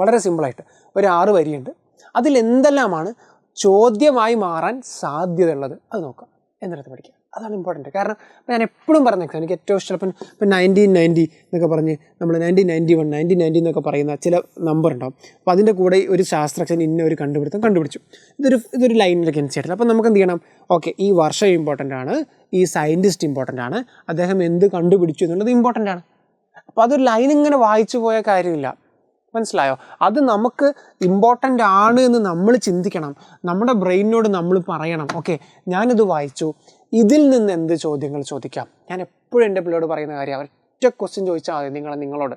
വളരെ സിമ്പിളായിട്ട് ഒരു 6 വരിയുണ്ട്, അതിലെന്തെല്ലാമാണ് ചോദ്യമായി മാറാൻ സാധ്യതയുള്ളത് അത് നോക്കാം, എന്നിട്ട് പഠിക്കാം. അതാണ് ഇമ്പോർട്ടൻറ്റ്. കാരണം ഞാൻ എപ്പോഴും പറഞ്ഞേക്കാം, എനിക്ക് ഏറ്റവും ഇഷ്ടം ഇപ്പം 1990 എന്നൊക്കെ പറഞ്ഞ് നമ്മൾ 1991 1990 എന്നൊക്കെ പറയുന്ന ചില നമ്പർ ഉണ്ടാവും. അപ്പോൾ അതിൻ്റെ കൂടെ ഒരു ശാസ്ത്രജ്ഞൻ ഇന്ന ഒരു കണ്ടുപിടിച്ചു, ഇതൊരു ലൈനിലേക്ക് അനുസരിച്ചിട്ടില്ല. അപ്പോൾ നമുക്ക് എന്ത് ചെയ്യണം, ഓക്കെ ഈ വർഷം ഇമ്പോർട്ടൻ്റ് ആണ്, ഈ സയൻറ്റിസ്റ്റ് ഇമ്പോർട്ടൻ്റ് ആണ്, അദ്ദേഹം എന്ത് കണ്ടുപിടിച്ചു എന്നുള്ളത് ഇമ്പോർട്ടൻ്റ് ആണ്. അപ്പോൾ അതൊരു ലൈൻ ഇങ്ങനെ വായിച്ചു പോയ കാര്യമില്ല, മനസ്സിലായോ? അത് നമുക്ക് ഇമ്പോർട്ടൻ്റ് ആണ് എന്ന് നമ്മൾ ചിന്തിക്കണം. നമ്മുടെ ബ്രെയിനിനോട് നമ്മൾ പറയണം, ഓക്കെ ഞാനിത് വായിച്ചു, ഇതിൽ നിന്ന് എന്ത് ചോദ്യങ്ങൾ ചോദിക്കാം. ഞാൻ എപ്പോഴും എൻ്റെ പിള്ളേരോട് പറയുന്ന കാര്യം, ഒറ്റ ക്വസ്റ്റ്യൻ ചോദിച്ചാൽ മതി നിങ്ങളോട്,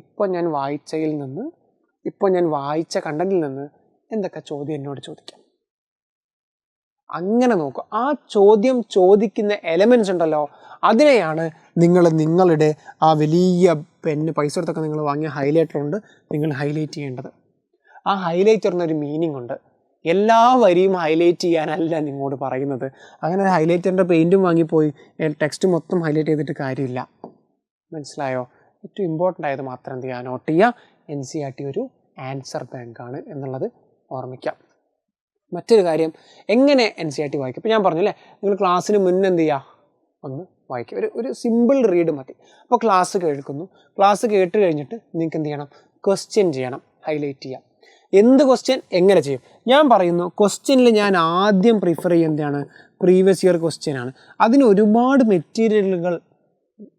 ഇപ്പോൾ ഞാൻ വായിച്ചതിൽ നിന്ന്, ഇപ്പോൾ ഞാൻ വായിച്ച കണ്ടന്റിൽ നിന്ന് എന്തൊക്കെ ചോദ്യം എന്നോട് ചോദിക്കാം. അങ്ങനെ നോക്കുക. ആ ചോദ്യം ചോദിക്കുന്ന എലമെൻറ്റ്സ് ഉണ്ടല്ലോ, അതിനെയാണ് നിങ്ങളുടെ ആ വലിയ പെന്ന് പൈസ കൊടുത്തൊക്കെ നിങ്ങൾ വാങ്ങിയ ഹൈലൈറ്റർ കൊണ്ട് നിങ്ങൾ ഹൈലൈറ്റ് ചെയ്യേണ്ടത്. ആ ഹൈലൈറ്ററിനൊരു മീനിങ് ഉണ്ട്. എല്ലാ വരിയും ഹൈലൈറ്റ് ചെയ്യാനല്ല നിങ്ങളോട് പറയുന്നത്. അങ്ങനെ ഹൈലൈറ്ററിൻ്റെ പെയിൻറ്റും വാങ്ങിപ്പോയി ടെക്സ്റ്റ് മൊത്തം ഹൈലൈറ്റ് ചെയ്തിട്ട് കാര്യമില്ല, മനസ്സിലായോ? ഏറ്റവും ഇമ്പോർട്ടൻ്റ് ആയത് മാത്രം എന്ത് ചെയ്യുക, നോട്ട് ചെയ്യുക. NCERT ഒരു ആൻസർ ബാങ്കാണ് എന്നുള്ളത് ഓർമ്മിക്കാം. മറ്റൊരു കാര്യം, എങ്ങനെ NCERT വായിക്കും. ഇപ്പോൾ ഞാൻ പറഞ്ഞല്ലേ, നിങ്ങൾ ക്ലാസ്സിന് മുന്നേ എന്ത് ചെയ്യുക, ഒന്ന് വായിക്കുക, ഒരു സിമ്പിൾ റീഡ് മതി. അപ്പോൾ ക്ലാസ് കേൾക്കുന്നു, ക്ലാസ് കേട്ട് കഴിഞ്ഞിട്ട് നിങ്ങൾക്ക് എന്ത് ചെയ്യണം, ക്വസ്റ്റ്യൻ ചെയ്യണം, ഹൈലൈറ്റ് ചെയ്യാം. എന്ത് ക്വസ്റ്റ്യൻ എങ്ങനെ ചെയ്യും? ഞാൻ പറയുന്നു, ക്വസ്റ്റ്യനിൽ ഞാൻ ആദ്യം പ്രിഫർ ചെയ്യുന്നതാണ് പ്രീവിയസ് ഇയർ ക്വസ്റ്റ്യനാണ്. അതിന് ഒരുപാട് മെറ്റീരിയലുകൾ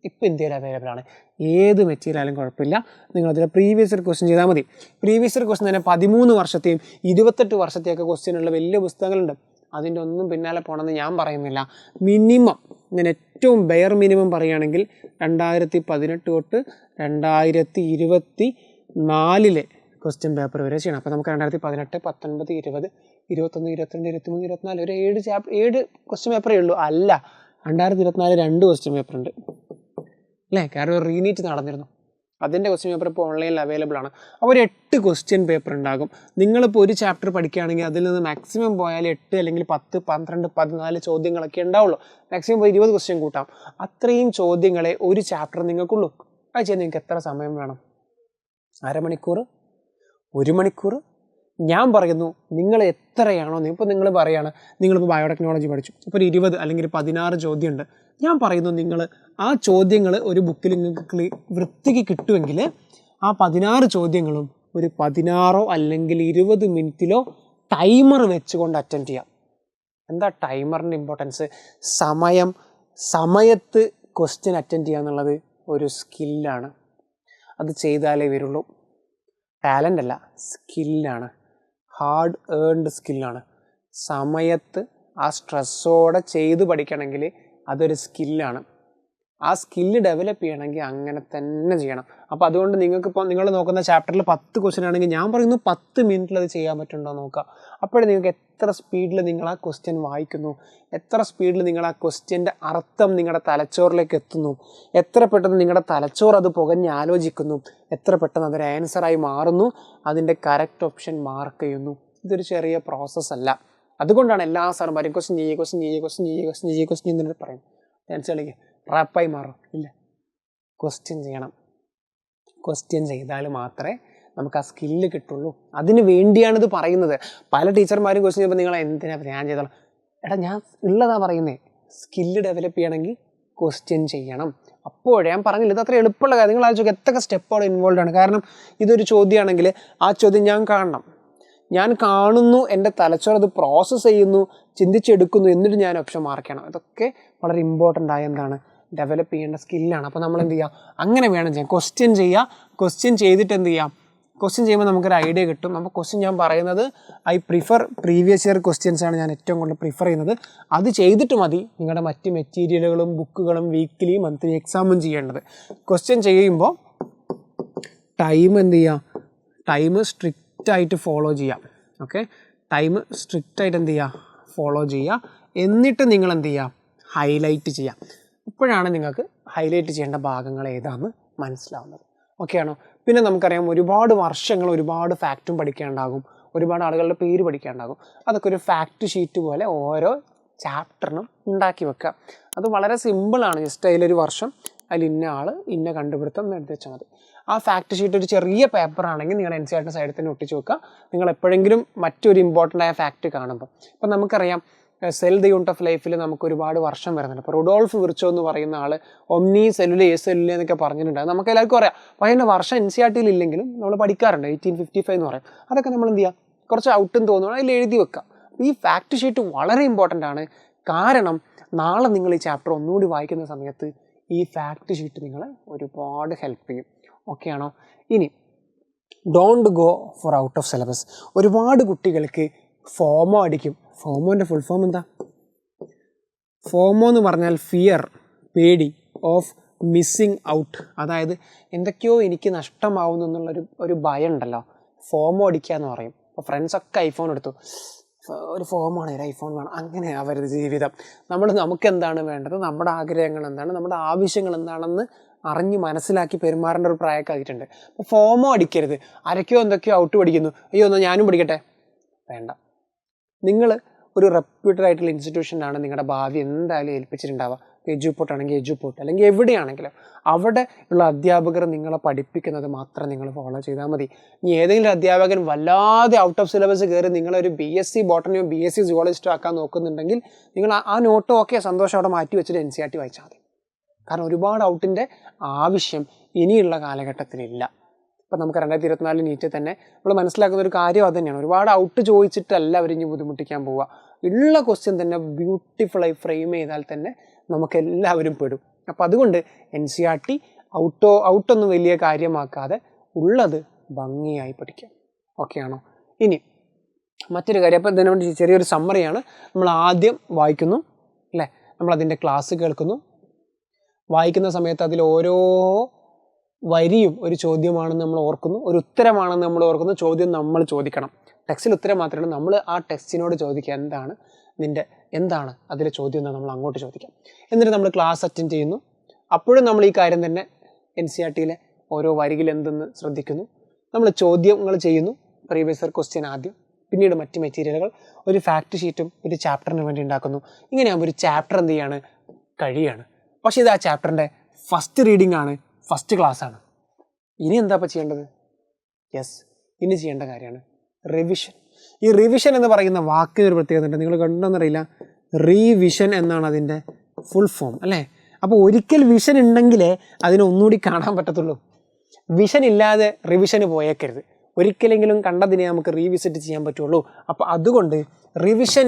ഇപ്പോൾ ഇന്ത്യയിൽ അവൈലബിൾ ആണ്. ഏത് മെറ്റീരിയലും കുഴപ്പമില്ല, നിങ്ങളതിൽ പ്രീവിയസ് ഇയർ ക്വസ്റ്റ്യൻ ചെയ്താൽ മതി. പ്രീവിയസ് ഇയർ ക്വസ്റ്റ്യൻ തന്നെ 13 വർഷത്തെയും 28 വർഷത്തെയൊക്കെ ക്വസ്റ്റ്യനുള്ള വലിയ പുസ്തകങ്ങളുണ്ട്. അതിൻ്റെ ഒന്നും പിന്നാലെ പോകണമെന്ന് ഞാൻ പറയുന്നില്ല. മിനിമം, ഞാൻ ഏറ്റവും ബെയർ മിനിമം പറയുകയാണെങ്കിൽ 2018 തൊട്ട് 2024 ക്വസ്റ്റ്യൻ പേപ്പർ വരെ ചെയ്യണം. അപ്പോൾ നമുക്ക് 2018, 19, 20, 21, 22, 23, 24 ഒരു 7 ക്വസ്റ്റ്യൻ പേപ്പറേ ഉള്ളൂ. അല്ല, 2024 2 ക്വസ്റ്റ്യൻ പേപ്പർ ഉണ്ട് അല്ലേ? കാരണം ഒരു റീനീറ്റ് നടന്നിരുന്നു, അതിൻ്റെ ക്വസ്റ്റ്യൻ പേപ്പർ ഇപ്പോൾ ഓൺലൈനിൽ അവൈലബിൾ ആണ്. അപ്പോൾ ഒരു 8 ക്വസ്റ്റ്യൻ പേപ്പർ ഉണ്ടാകും. നിങ്ങളിപ്പോൾ ഒരു ചാപ്റ്റർ പഠിക്കുകയാണെങ്കിൽ അതിൽ നിന്ന് മാക്സിമം പോയാൽ 8 അല്ലെങ്കിൽ 10, 12, 14 ചോദ്യങ്ങളൊക്കെ ഉണ്ടാവുള്ളൂ. മാക്സിമം 20 ക്വസ്റ്റ്യൻ കൂട്ടാം. അത്രയും ചോദ്യങ്ങളെ ഒരു ചാപ്റ്റർ നിങ്ങൾക്കുള്ളൂ. അത് ചെയ്യാൻ നിങ്ങൾക്ക് എത്ര സമയം വേണം? അരമണിക്കൂർ, 1 മണിക്കൂർ? ഞാൻ പറയുന്നു, നിങ്ങൾ എത്രയാണോ, ഇപ്പോൾ നിങ്ങൾ പറയുകയാണ്, നിങ്ങളിപ്പോൾ ബയോടെക്നോളജി പഠിച്ചു, ഇപ്പോൾ ഒരു 20 അല്ലെങ്കിൽ 16 ചോദ്യമുണ്ട്. ഞാൻ പറയുന്നു, നിങ്ങൾ ആ ചോദ്യങ്ങൾ ഒരു ബുക്കിൽ നിങ്ങൾക്ക് വൃത്തിക്ക് കിട്ടുമെങ്കിൽ ആ 16 ചോദ്യങ്ങളും ഒരു 16 അല്ലെങ്കിൽ 20 മിനിറ്റിലോ ടൈമർ വെച്ചുകൊണ്ട് അറ്റൻഡ് ചെയ്യാം. എന്താ ടൈമറിൻ്റെ ഇമ്പോർട്ടൻസ്? സമയത്ത് ക്വസ്റ്റ്യൻ അറ്റൻഡ് ചെയ്യുക എന്നുള്ളത് ഒരു സ്കില്ലാണ്. അത് ചെയ്താലേ വരുള്ളൂ. ടാലൻ്റ് അല്ല, സ്കില്ലാണ്, ഹാർഡ് ഏൺഡ് സ്കില്ലാണ്. സമയത്ത് ആ സ്ട്രെസ്സോടെ ചെയ്ത് പഠിക്കണമെങ്കിൽ അതൊരു സ്കില്ലാണ്. ആ സ്കില്ല് ഡെവലപ്പ് ചെയ്യണമെങ്കിൽ അങ്ങനെ തന്നെ ചെയ്യണം. അപ്പോൾ അതുകൊണ്ട് നിങ്ങൾക്കിപ്പോൾ നിങ്ങൾ നോക്കുന്ന ചാപ്റ്ററിൽ 10 ക്വസ്റ്റ്യൻ ആണെങ്കിൽ ഞാൻ പറയുന്നു 10 മിനിറ്റിൽ അത് ചെയ്യാൻ പറ്റുന്നുണ്ടോ നോക്കുക. അപ്പോഴേ നിങ്ങൾക്ക് എത്ര സ്പീഡിൽ നിങ്ങൾ ആ ക്വസ്റ്റ്യൻ വായിക്കുന്നു, എത്ര സ്പീഡിൽ നിങ്ങൾ ആ ക്വസ്റ്റ്യൻ്റെ അർത്ഥം നിങ്ങളുടെ തലച്ചോറിലേക്ക് എത്തുന്നു, എത്ര പെട്ടെന്ന് നിങ്ങളുടെ തലച്ചോറ് അത് പുകഞ്ഞ് ആലോചിക്കുന്നു, എത്ര പെട്ടെന്ന് അതൊരു ആൻസറായി മാറുന്നു, അതിൻ്റെ കറക്റ്റ് ഓപ്ഷൻ മാർക്ക് ചെയ്യുന്നു. ഇതൊരു ചെറിയ പ്രോസസ്സല്ല. അതുകൊണ്ടാണ് എല്ലാ സാറുമാരും ക്വസ്റ്റ്യൻ എന്നിട്ട് പറയും. ആൻസർ കളിക്കുക റാപ്പായി മാറും. ഇല്ല, ക്വസ്റ്റ്യൻ ചെയ്യണം. ക്വസ്റ്റ്യൻ ചെയ്താൽ മാത്രമേ നമുക്ക് ആ സ്കില്ല് കിട്ടുള്ളൂ. അതിന് വേണ്ടിയാണിത് പറയുന്നത്. പല ടീച്ചർമാരും ക്വസ്റ്റ്യൻ ചെയ്യുമ്പോൾ നിങ്ങൾ എന്തിനാ ഞാൻ ചെയ്തോളാം. എടാ, ഞാൻ ഉള്ളതാ പറയുന്നത്. സ്കില്ല് ഡെവലപ്പ് ചെയ്യണമെങ്കിൽ ക്വസ്റ്റ്യൻ ചെയ്യണം. അപ്പോഴേ ഞാൻ പറഞ്ഞില്ല, ഇത് അത്ര എളുപ്പമുള്ള കാര്യം. നിങ്ങൾ ആലോചിക്കുക എത്ര സ്റ്റെപ്പുകൾ ഇൻവോൾവ് ആണ്. കാരണം ഇതൊരു ചോദ്യമാണെങ്കിൽ ആ ചോദ്യം ഞാൻ കാണണം, ഞാൻ കാണുന്നു, എൻ്റെ തലച്ചോറ് അത് പ്രോസസ്സ് ചെയ്യുന്നു, ചിന്തിച്ചെടുക്കുന്നു, എന്നിട്ട് ഞാൻ ഓപ്ഷൻ മാർക്ക് ചെയ്യണം. ഇതൊക്കെ വളരെ ഇമ്പോർട്ടൻ്റ് ആയ എന്താണ്, ഡെവലപ്പ് ചെയ്യേണ്ട സ്കില്ലാണ്. അപ്പോൾ നമ്മൾ എന്ത് ചെയ്യുക, അങ്ങനെ വേണം ചെയ്യാം. ക്വസ്റ്റ്യൻ ചെയ്യുക. ക്വസ്റ്റ്യൻ ചെയ്തിട്ട് എന്ത് ചെയ്യാം, ക്വസ്റ്റ്യൻ ചെയ്യുമ്പോൾ നമുക്കൊരു ഐഡിയ കിട്ടും. അപ്പോൾ ക്വസ്റ്റ്യൻ ഞാൻ പറയുന്നത് I prefer previous year questions ആണ് ഞാൻ ഏറ്റവും കൂടുതൽ പ്രിഫർ ചെയ്യുന്നത്. അത് ചെയ്തിട്ട് മതി നിങ്ങളുടെ മറ്റ് മെറ്റീരിയലുകളും ബുക്കുകളും വീക്ക്ലി മന്ത്ലി എക്സാമും ചെയ്യേണ്ടത്. ക്വസ്റ്റ്യൻ ചെയ്യുമ്പോൾ ടൈം എന്ത് ചെയ്യുക, ടൈം സ്ട്രിക്റ്റായിട്ട് ഫോളോ ചെയ്യാം. ഓക്കെ, ടൈം സ്ട്രിക്റ്റായിട്ട് എന്ത് ചെയ്യുക, ഫോളോ ചെയ്യുക. എന്നിട്ട് നിങ്ങൾ എന്ത് ചെയ്യുക, ഹൈലൈറ്റ് ചെയ്യുക. ഇപ്പോഴാണ് നിങ്ങൾക്ക് ഹൈലൈറ്റ് ചെയ്യേണ്ട ഭാഗങ്ങൾ ഏതാണെന്ന് മനസ്സിലാവുന്നത്. ഓക്കെ ആണോ? പിന്നെ നമുക്കറിയാം ഒരുപാട് വർഷങ്ങൾ ഒരുപാട് ഫാക്റ്റും പഠിക്കാനുണ്ടാകും, ഒരുപാട് ആളുകളുടെ പേര് പഠിക്കാനുണ്ടാകും. അതൊക്കെ ഒരു ഫാക്റ്റ് ഷീറ്റ് പോലെ ഓരോ ചാപ്റ്ററിനും ഉണ്ടാക്കി വെക്കുക. അത് വളരെ സിമ്പിളാണ്. ജസ്റ്റ് അതിലൊരു വർഷം, അതിൽ ഇന്ന ആൾ, ഇന്ന കണ്ടുപിടുത്തം എന്ന് എടുത്ത് വെച്ചാൽ മതി. ആ ഫാക്റ്റ് ഷീറ്റ് ഒരു ചെറിയ പേപ്പറാണെങ്കിൽ നിങ്ങൾ NCERT സൈഡിൽ തന്നെ ഒട്ടിച്ച് വെക്കുക. നിങ്ങൾ എപ്പോഴെങ്കിലും മറ്റൊരു ഇമ്പോർട്ടൻ്റ് ആയ ഫാക്റ്റ് കാണുമ്പോൾ, ഇപ്പം നമുക്കറിയാം സെൽ ദ യൂണിറ്റ് ഓഫ് ലൈഫിൽ നമുക്ക് ഒരുപാട് വർഷം വരുന്നുണ്ട്. ഇപ്പോൾ റുഡോൾഫ് വിർച്ചോ എന്ന് പറയുന്ന ആൾ ഒമ്നി സെല്ലുലെ സെല്ലുലെ എന്നൊക്കെ പറഞ്ഞിട്ടുണ്ട്. അത് നമുക്ക് എല്ലാവർക്കും അറിയാം. അപ്പോൾ അതിൻ്റെ വർഷം NCERT ഇല്ലെങ്കിലും നമ്മൾ പഠിക്കാറുണ്ട്. 1855 എന്ന് പറയും. അതൊക്കെ നമ്മൾ എന്ത് ചെയ്യുക, കുറച്ച് ഔട്ടും തോന്നുകയാണ് അതിൽ എഴുതി വെക്കുക. ഈ ഫാക്റ്റ് ഷീറ്റ് വളരെ ഇമ്പോർട്ടൻ്റ് ആണ്. കാരണം നാളെ നിങ്ങൾ ഈ ചാപ്റ്റർ ഒന്നുകൂടി വായിക്കുന്ന സമയത്ത് ഈ ഫാക്റ്റ് ഷീറ്റ് നിങ്ങളെ ഒരുപാട് ഹെൽപ്പ് ചെയ്യും. ഓക്കെ ആണോ? ഇനി don't go for out of syllabus. ഒരുപാട് കുട്ടികൾക്ക് ഫോമോ അടിക്കും. ഫോമോൻ്റെ ഫുൾ ഫോം എന്താ? ഫോമോ എന്ന് പറഞ്ഞാൽ ഫിയർ, പേടി ഓഫ് മിസ്സിങ് ഔട്ട്. അതായത് എന്തൊക്കെയോ എനിക്ക് നഷ്ടമാവുന്നു എന്നുള്ളൊരു ഭയം ഉണ്ടല്ലോ, ഫോമോ അടിക്കുക എന്ന് പറയും. അപ്പോൾ ഫ്രണ്ട്സൊക്കെ ഐഫോൺ എടുത്തു, ഒരു ഫോമാണ്, ഒരു ഐഫോൺ വേണം, അങ്ങനെ അവരുടെ ജീവിതം. നമുക്ക് എന്താണ് വേണ്ടത്, നമ്മുടെ ആഗ്രഹങ്ങൾ എന്താണ്, നമ്മുടെ ആവശ്യങ്ങൾ എന്താണെന്ന് അറിഞ്ഞ് മനസ്സിലാക്കി പെരുമാറേണ്ട ഒരു പ്രായമൊക്കെ ആയിട്ടുണ്ട്. അപ്പോൾ ഫോമോ അടിക്കരുത്. ആരൊക്കെയോ എന്തൊക്കെയോ ഔട്ട് പഠിക്കുന്നു, അയ്യോ എന്നാൽ ഞാനും പഠിക്കട്ടെ, വേണ്ട. നിങ്ങൾ ഒരു റെപ്യൂട്ടഡ് ആയിട്ടുള്ള ഇൻസ്റ്റിറ്റ്യൂഷനാണ് നിങ്ങളുടെ ഭാവി എന്തായാലും ഏൽപ്പിച്ചിട്ടുണ്ടാവുക. എജ്യൂപോർട്ട് ആണെങ്കിൽ എജ്യൂപോർട്ട്, അല്ലെങ്കിൽ എവിടെയാണെങ്കിലും അവിടെ ഉള്ള അധ്യാപകർ നിങ്ങളെ പഠിപ്പിക്കുന്നത് മാത്രം നിങ്ങൾ ഫോളോ ചെയ്താൽ മതി. ഇനി ഏതെങ്കിലും അധ്യാപകൻ വല്ലാതെ ഔട്ട് ഓഫ് സിലബസ് കയറി നിങ്ങളൊരു BSc ബോട്ടണിയോ BSc സുവോളജിസ്റ്റോ ആക്കാൻ നോക്കുന്നുണ്ടെങ്കിൽ നിങ്ങൾ ആ നോട്ടോ ഒക്കെ സന്തോഷം അവിടെ മാറ്റി വെച്ചിട്ട് NCERT വായിച്ചാൽ മതി. കാരണം ഒരുപാട് ഔട്ടിൻ്റെ ആവശ്യം ഇനിയുള്ള കാലഘട്ടത്തിലില്ല. ഇപ്പം നമുക്ക് 2024 നീറ്റിൽ തന്നെ നമ്മൾ മനസ്സിലാക്കുന്ന ഒരു കാര്യം അത് തന്നെയാണ്. ഒരുപാട് ഔട്ട് ചോദിച്ചിട്ടല്ല അവരിഞ്ഞ് ബുദ്ധിമുട്ടിക്കാൻ പോവുക. ഉള്ള ക്വസ്റ്റ്യൻ തന്നെ ബ്യൂട്ടിഫുള്ളായി ഫ്രെയിം ചെയ്താൽ തന്നെ നമുക്കെല്ലാവരും പെടും. അപ്പം അതുകൊണ്ട് NCERT ഔട്ടൊന്നും വലിയ കാര്യമാക്കാതെ ഉള്ളത് ഭംഗിയായി പഠിക്കാം. ഓക്കെ ആണോ? ഇനി മറ്റൊരു കാര്യം, അപ്പോൾ ഇതിനോട് ചെറിയൊരു സമ്മറിയാണ്. നമ്മൾ ആദ്യം വായിക്കുന്നു അല്ലേ, നമ്മളതിൻ്റെ ക്ലാസ് കേൾക്കുന്നു. വായിക്കുന്ന സമയത്ത് അതിൽ ഓരോ വരിയും ഒരു ചോദ്യമാണെന്ന് നമ്മൾ ഓർക്കുന്നു, ഒരു ഉത്തരമാണെന്ന് നമ്മൾ ഓർക്കുന്നു. ചോദ്യം നമ്മൾ ചോദിക്കണം. ടെക്സ്റ്റിൽ ഉത്തരം മാത്രമേ, നമ്മൾ ആ ടെക്സ്റ്റിനോട് ചോദിക്കുക എന്താണ് അതിലെ ചോദ്യം എന്ന് നമ്മൾ അങ്ങോട്ട് ചോദിക്കാം. എന്നിട്ട് നമ്മൾ ക്ലാസ് അറ്റൻഡ് ചെയ്യുന്നു. അപ്പോഴും നമ്മൾ ഈ കാര്യം തന്നെ NCERTയിലെ ഓരോ വരികൾ എന്തെന്ന് ശ്രദ്ധിക്കുന്നു. നമ്മൾ ചോദ്യങ്ങൾ ചെയ്യുന്നു. പ്രീവിയസ് ഇയർ ക്വസ്റ്റ്യൻ ആദ്യം, പിന്നീട് മറ്റ് മെറ്റീരിയലുകൾ, ഒരു ഫാക്റ്റ് ഷീറ്റും ഒരു ചാപ്റ്ററിന് വേണ്ടി ഉണ്ടാക്കുന്നു. ഇങ്ങനെയാകുമ്പോൾ ഒരു ചാപ്റ്റർ എന്ത് ചെയ്യാണ്, കഴിയാണ്. പക്ഷേ ഇത് ആ ചാപ്റ്ററിൻ്റെ ഫസ്റ്റ് റീഡിംഗ് ആണ്, ഫസ്റ്റ് ക്ലാസ് ആണ്. ഇനി എന്താ ഇപ്പോൾ ചെയ്യേണ്ടത്? ഇനി ചെയ്യേണ്ട കാര്യമാണ് റിവിഷൻ. ഈ റിവിഷൻ എന്ന് പറയുന്ന വാക്കിന് ഒരു പ്രത്യേകത ഉണ്ട്. നിങ്ങൾ കണ്ടോന്നറിയില്ല, റീവിഷൻ എന്നാണ് അതിൻ്റെ ഫുൾ ഫോം അല്ലേ. അപ്പോൾ ഒരിക്കൽ വിഷൻ ഉണ്ടെങ്കിലേ അതിനെ ഒന്നുകൂടി കാണാൻ പറ്റത്തുള്ളൂ. വിഷൻ ഇല്ലാതെ റിവിഷന് പോയേക്കരുത്. ഒരിക്കലെങ്കിലും കണ്ടതിനെ നമുക്ക് റീവിസിറ്റ് ചെയ്യാൻ പറ്റുള്ളൂ. അപ്പോൾ അതുകൊണ്ട് റിവിഷൻ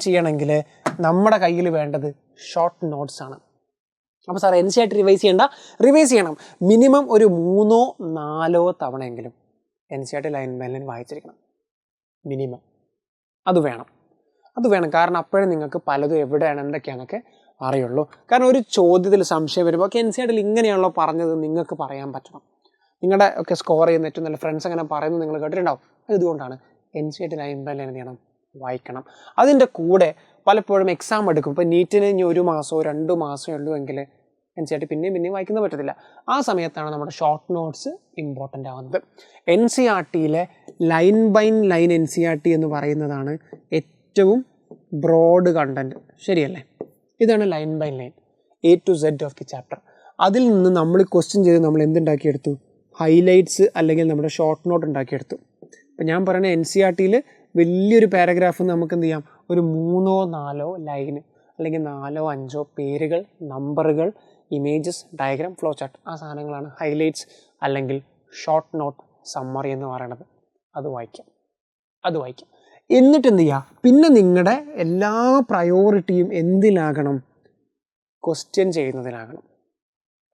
ചെയ്യണമെങ്കിൽ നമ്മുടെ കയ്യിൽ വേണ്ടത് ഷോർട്ട് നോട്ട്സ് ആണ്. അപ്പോൾ സാർ NCERT റിവൈസ് ചെയ്യണം. മിനിമം ഒരു 3-4 തവണയെങ്കിലും NCERT ലൈൻ ബൈ ലൈൻ വായിച്ചിരിക്കണം. മിനിമം അത് വേണം. കാരണം അപ്പോഴേ നിങ്ങൾക്ക് പലതും എവിടെയാണ് എന്തൊക്കെയാണെന്നൊക്കെ അറിയുള്ളൂ. കാരണം ഒരു ചോദ്യത്തിൽ സംശയം വരുമ്പോൾ NCERTയിൽ ഇങ്ങനെയാണല്ലോ പറഞ്ഞത് നിങ്ങൾക്ക് പറയാൻ പറ്റണം. നിങ്ങളുടെ ഒക്കെ സ്കോർ ചെയ്യുന്ന ഏറ്റവും നല്ല ഫ്രണ്ട്സ് അങ്ങനെ പറയുന്നത് നിങ്ങൾ കേട്ടിട്ടുണ്ടാവും. അതുകൊണ്ടാണ് NCERT ലൈൻ ബൈ ലൈൻ എന്ത് ചെയ്യണം, വായിക്കണം. അതിൻ്റെ കൂടെ പലപ്പോഴും എക്സാം എടുക്കും. ഇപ്പോൾ നീറ്റിന് ഇനി 1 മാസമോ 2 മാസമോ ഉള്ളൂ എങ്കിൽ NCERT പിന്നെയും വായിക്കുന്നത് പറ്റത്തില്ല. ആ സമയത്താണ് നമ്മുടെ ഷോർട്ട് നോട്ട്സ് ഇമ്പോർട്ടൻ്റ് ആവുന്നത്. NCERTയിലെ ലൈൻ ബൈ ലൈൻ NCERT എന്ന് പറയുന്നതാണ് ഏറ്റവും ബ്രോഡ് കണ്ടൻറ്റ്, ശരിയല്ലേ? ഇതാണ് line by line, A to Z of the chapter. അതിൽ നിന്ന് നമ്മൾ ക്വസ്റ്റ്യൻ ചെയ്ത് നമ്മൾ എന്തുണ്ടാക്കിയെടുത്തു, ഹൈലൈറ്റ്സ് അല്ലെങ്കിൽ നമ്മുടെ ഷോർട്ട് നോട്ട് ഉണ്ടാക്കിയെടുത്തു. ഇപ്പം ഞാൻ പറയുന്ന NCERTയിൽ വലിയൊരു പാരഗ്രാഫ് നമുക്ക് എന്ത് ചെയ്യാം, ഒരു 3-4 ലൈന് അല്ലെങ്കിൽ 4-5 പേരുകൾ, നമ്പറുകൾ, ഇമേജസ്, ഡയഗ്രാം, ഫ്ലോ ചാർട്ട്, ആ സാധനങ്ങളാണ് ഹൈലൈറ്റ്സ് അല്ലെങ്കിൽ ഷോർട്ട് നോട്ട് സമ്മറി എന്ന് പറയുന്നത്. അത് വായിക്കാം. എന്നിട്ട് എന്ത് ചെയ്യുക, പിന്നെ നിങ്ങളുടെ എല്ലാ പ്രയോറിറ്റിയും എന്തിലാകണം, ക്വസ്റ്റ്യൻ ചെയ്യുന്നതിലാകണം.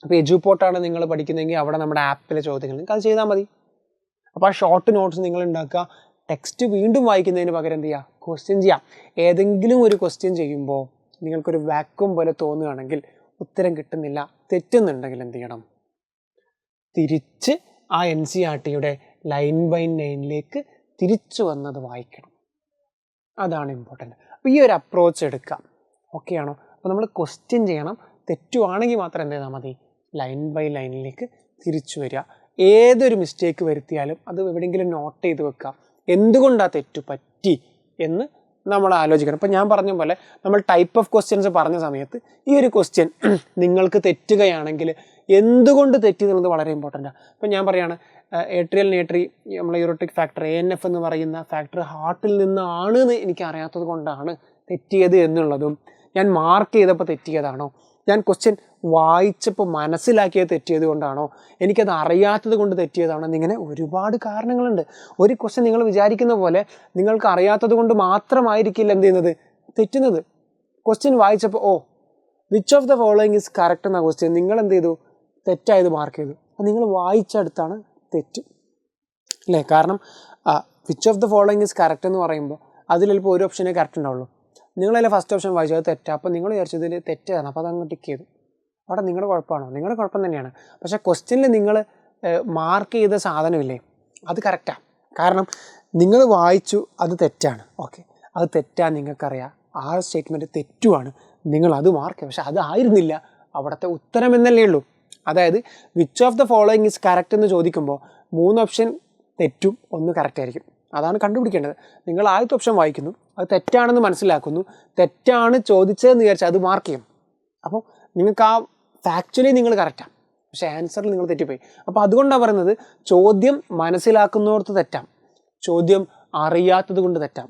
അപ്പോൾ എജ്യൂപോർട്ടാണ് നിങ്ങൾ പഠിക്കുന്നതെങ്കിൽ അവിടെ നമ്മുടെ ആപ്പിലെ ചോദ്യങ്ങൾ നിങ്ങൾക്ക് അത് ചെയ്താൽ മതി. അപ്പോൾ ആ ഷോർട്ട് നോട്ട്സ് നിങ്ങൾ ഉണ്ടാക്കുക. ടെക്സ്റ്റ് വീണ്ടും വായിക്കുന്നതിന് പകരം എന്ത് ചെയ്യുക, ക്വസ്റ്റ്യൻ ചെയ്യാം. ഏതെങ്കിലും ഒരു ക്വസ്റ്റ്യൻ ചെയ്യുമ്പോൾ നിങ്ങൾക്കൊരു വാക്വം പോലെ തോന്നുകയാണെങ്കിൽ, ഉത്തരം കിട്ടുന്നില്ല, തെറ്റുന്നുണ്ടെങ്കിൽ എന്ത് ചെയ്യണം, തിരിച്ച് ആ NCERTയുടെ ലൈൻ ബൈ ലൈനിലേക്ക് തിരിച്ചു വന്നത് വായിക്കണം. അതാണ് ഇമ്പോർട്ടൻ്റ്. അപ്പോൾ ഈ ഒരു അപ്രോച്ച് എടുക്കാം. ഓക്കെ ആണോ? അപ്പോൾ നമ്മൾ ക്വസ്റ്റ്യൻ ചെയ്യണം. തെറ്റുവാണെങ്കിൽ മാത്രം എന്ത് ചെയ്താൽ മതി? ലൈൻ ബൈ ലൈനിലേക്ക് തിരിച്ചു വരിക. ഏതൊരു മിസ്റ്റേക്ക് വരുത്തിയാലും അത് എവിടെയെങ്കിലും നോട്ട് ചെയ്ത് വെക്കുക. എന്തുകൊണ്ടാണ് തെറ്റു പറ്റി എന്ന് നമ്മൾ ആലോചിക്കണം. ഇപ്പോൾ ഞാൻ പറഞ്ഞ പോലെ നമ്മൾ ടൈപ്പ് ഓഫ് ക്വസ്റ്റ്യൻസ് പറഞ്ഞ സമയത്ത് ഈ ഒരു ക്വസ്റ്റ്യൻ നിങ്ങൾക്ക് തെറ്റുകയാണെങ്കിൽ എന്തുകൊണ്ട് തെറ്റി എന്നുള്ളത് വളരെ ഇമ്പോർട്ടൻ്റാണ്. ഇപ്പം ഞാൻ പറയുകയാണ് ഏട്രിയൽ നേട്രി നമ്മൾ യൂറോട്ടിക് ഫാക്ടർ ANF എന്ന് പറയുന്ന ഫാക്ടർ ഹാർട്ടിൽ നിന്നാണ് എന്ന് എനിക്ക് അറിയാത്തത് കൊണ്ടാണ് തെറ്റിയത് എന്നുള്ളതും, ഞാൻ മാർക്ക് ചെയ്തപ്പോൾ തെറ്റിയതാണോ, ഞാൻ ക്വസ്റ്റ്യൻ വായിച്ചപ്പോൾ മനസ്സിലാക്കിയത് തെറ്റിയത് കൊണ്ടാണോ, എനിക്കത് അറിയാത്തത് കൊണ്ട് തെറ്റിയതാണോ എന്നിങ്ങനെ ഒരുപാട് കാരണങ്ങളുണ്ട്. ഒരു ക്വസ്റ്റ്യൻ നിങ്ങൾ വിചാരിക്കുന്ന പോലെ നിങ്ങൾക്ക് അറിയാത്തത് കൊണ്ട് മാത്രമായിരിക്കില്ല എന്ത് ചെയ്യുന്നത്, തെറ്റുന്നത്. ക്വസ്റ്റ്യൻ വായിച്ചപ്പോൾ which of the following is correct എന്ന ക്വസ്റ്റ്യൻ നിങ്ങൾ എന്ത് ചെയ്തു, തെറ്റായത് മാർക്ക് ചെയ്തു. അപ്പോൾ നിങ്ങൾ വായിച്ചടുത്താണ് തെറ്റ് അല്ലേ? കാരണം which of the following is correct എന്ന് പറയുമ്പോൾ അതിൽ ചിലപ്പോൾ ഒരു ഓപ്ഷനേ കറക്റ്റ് ഉണ്ടാവുള്ളൂ. നിങ്ങളതിലെ ഫസ്റ്റ് ഓപ്ഷൻ വായിച്ചു അത് തെറ്റാണ്. അപ്പോൾ നിങ്ങൾ വിചാരിച്ചതിൽ തെറ്റാണ്, അപ്പോൾ അതങ്ങ് ടിക്ക് ചെയ്തു. അവിടെ നിങ്ങളുടെ കുഴപ്പമാണോ? നിങ്ങളുടെ കുഴപ്പം തന്നെയാണ്. പക്ഷേ ക്വസ്റ്റ്യനിൽ നിങ്ങൾ മാർക്ക് ചെയ്ത സാധനമില്ലേ അത് കറക്റ്റാണ്. കാരണം നിങ്ങൾ വായിച്ചു അത് തെറ്റാണ്. ഓക്കെ, അത് തെറ്റാണ് നിങ്ങൾക്കറിയാം, ആ സ്റ്റേറ്റ്മെൻറ്റ് തെറ്റുമാണ്, നിങ്ങൾ അത് മാർക്ക് ചെയ്യും. പക്ഷെ അതായിരുന്നില്ല അവിടുത്തെ ഉത്തരം എന്നല്ലേ ഉള്ളൂ. അതായത് which of the following is correct എന്ന് ചോദിക്കുമ്പോൾ 3 ഓപ്ഷൻ തെറ്റും 1 കറക്റ്റ് ആയിരിക്കും. അതാണ് കണ്ടുപിടിക്കേണ്ടത്. നിങ്ങൾ ആദ്യത്തെ ഓപ്ഷൻ വായിക്കുന്നു, അത് തെറ്റാണെന്ന് മനസ്സിലാക്കുന്നു, തെറ്റാണ് ചോദിച്ചതെന്ന് വിചാരിച്ചാൽ അത് മാർക്ക് ചെയ്യും. അപ്പോൾ നിങ്ങൾക്ക് ആ ഫാക്ച്വലി നിങ്ങൾ കറക്റ്റാണ്, പക്ഷേ ആൻസറിൽ നിങ്ങൾ തെറ്റിപ്പോയി. അപ്പോൾ അതുകൊണ്ടാണ് പറയുന്നത് ചോദ്യം മനസ്സിലാക്കുന്നോടത്ത് തെറ്റാം, ചോദ്യം അറിയാത്തത് കൊണ്ട് തെറ്റാം,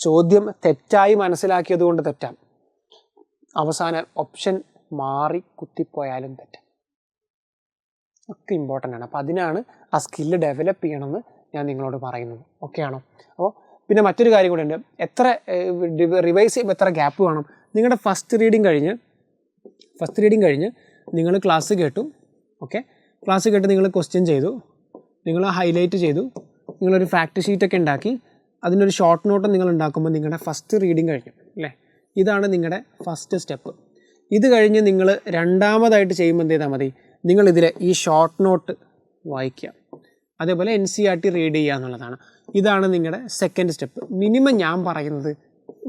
ചോദ്യം തെറ്റായി മനസ്സിലാക്കിയത് കൊണ്ട് തെറ്റാം, അവസാന ഓപ്ഷൻ മാറി കുത്തിപ്പോയാലും തെറ്റാം. ഒക്കെ ഇമ്പോർട്ടൻ്റ് ആണ്. അപ്പോൾ അതിനാണ് ആ സ്കില്ല് ഡെവലപ്പ് ചെയ്യണമെന്ന് ഞാൻ നിങ്ങളോട് പറയുന്നത്. ഓക്കെ ആണോ? അപ്പോൾ പിന്നെ മറ്റൊരു കാര്യം കൂടെ ഉണ്ട്. എത്ര റിവൈസ് ചെയ്യുമ്പോൾ എത്ര ഗ്യാപ്പ് വേണം? നിങ്ങളുടെ ഫസ്റ്റ് റീഡിങ് കഴിഞ്ഞ് നിങ്ങൾ ക്ലാസ് കേട്ടു. ഓക്കെ, ക്ലാസ് കേട്ട് നിങ്ങൾ ക്വസ്റ്റ്യൻ ചെയ്തു, നിങ്ങൾ ഹൈലൈറ്റ് ചെയ്തു, നിങ്ങളൊരു ഫാക്ട് ഷീറ്റൊക്കെ ഉണ്ടാക്കി അതിനൊരു ഷോർട്ട് നോട്ട് നിങ്ങൾ ഉണ്ടാക്കുമ്പോൾ നിങ്ങളുടെ ഫസ്റ്റ് റീഡിങ് കഴിഞ്ഞു അല്ലേ? ഇതാണ് നിങ്ങളുടെ ഫസ്റ്റ് സ്റ്റെപ്പ്. ഇത് കഴിഞ്ഞ് നിങ്ങൾ രണ്ടാമതായിട്ട് ചെയ്യുമ്പോൾ എന്ത് ചെയ്താൽ മതി? നിങ്ങളിതിൽ ഈ ഷോർട്ട് നോട്ട് വായിക്കുക, അതേപോലെ NCERT റീഡ് ചെയ്യുക എന്നുള്ളതാണ്. ഇതാണ് നിങ്ങളുടെ സെക്കൻഡ് സ്റ്റെപ്പ്. മിനിമം ഞാൻ പറയുന്നത്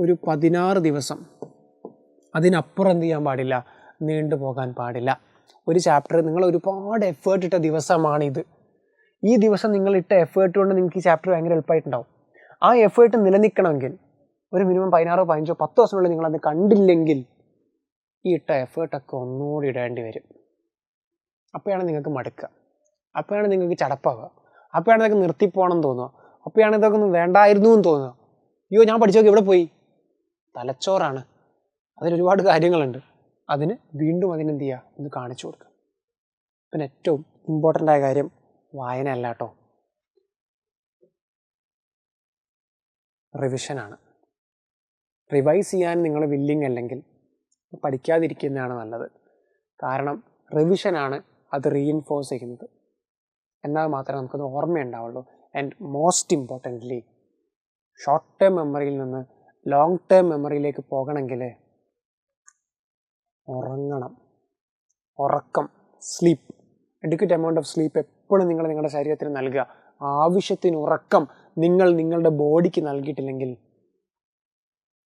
ഒരു 16 ദിവസം, അതിനപ്പുറം എന്ത് ചെയ്യാൻ പാടില്ല, നീണ്ടുപോകാൻ പാടില്ല. ഒരു ചാപ്റ്റർ നിങ്ങൾ ഒരുപാട് എഫേർട്ട് ഇട്ട ദിവസമാണിത്. ഈ ദിവസം നിങ്ങൾ ഇട്ട എഫേർട്ട് കൊണ്ട് നിങ്ങൾക്ക് ഈ ചാപ്റ്റർ ഭയങ്കര എളുപ്പമായിട്ടുണ്ടാവും. ആ എഫേർട്ട് നിലനിൽക്കണമെങ്കിൽ ഒരു മിനിമം 16, 15, 10 ദിവസത്തിനുള്ളിൽ നിങ്ങളത് കണ്ടില്ലെങ്കിൽ ഈ ഇട്ട എഫേർട്ടൊക്കെ ഒന്നുകൂടി ഇടേണ്ടി വരും. അപ്പോഴാണ് നിങ്ങൾക്ക് മടുക്കുക, അപ്പോഴാണ് നിങ്ങൾക്ക് ചടപ്പാവുക, അപ്പോഴാണ് ഇതൊക്കെ നിർത്തിപ്പോകണം തോന്നുക, അപ്പോഴാണ് ഇതൊക്കെ ഒന്നും വേണ്ടായിരുന്നു എന്ന് തോന്നുക. അയ്യോ ഞാൻ പഠിച്ചൊക്കെ എവിടെ പോയി? തലച്ചോറാണ്, അതിലൊരുപാട് കാര്യങ്ങളുണ്ട്. അതിന് വീണ്ടും അതിനെന്ത് ചെയ്യുക, ഒന്ന് കാണിച്ചു കൊടുക്കുക. പിന്നെ ഏറ്റവും ഇമ്പോർട്ടൻ്റ് ആയ കാര്യം വായന അല്ല കേട്ടോ, റിവിഷനാണ്. റിവൈസ് ചെയ്യാൻ നിങ്ങൾ വില്ലിങ് അല്ലെങ്കിൽ പഠിക്കാതിരിക്കുന്നതാണ് നല്ലത്. കാരണം റിവിഷനാണ് അത് റീഇൻഫോഴ്സ് ചെയ്യുന്നത്. എന്നാൽ മാത്രമേ നമുക്കത് ഓർമ്മയുണ്ടാവുള്ളൂ. And most importantly short term മെമ്മറിയിൽ നിന്ന് ലോങ് ടേം മെമ്മറിയിലേക്ക് പോകണമെങ്കിൽ ഉറങ്ങണം. ഉറക്കം, sleep, adequate amount of sleep എപ്പോഴും നിങ്ങൾ നിങ്ങളുടെ ശരീരത്തിന് നൽകുക. ആവശ്യത്തിന് ഉറക്കം നിങ്ങൾ നിങ്ങളുടെ ബോഡിക്ക് നൽകിയിട്ടില്ലെങ്കിൽ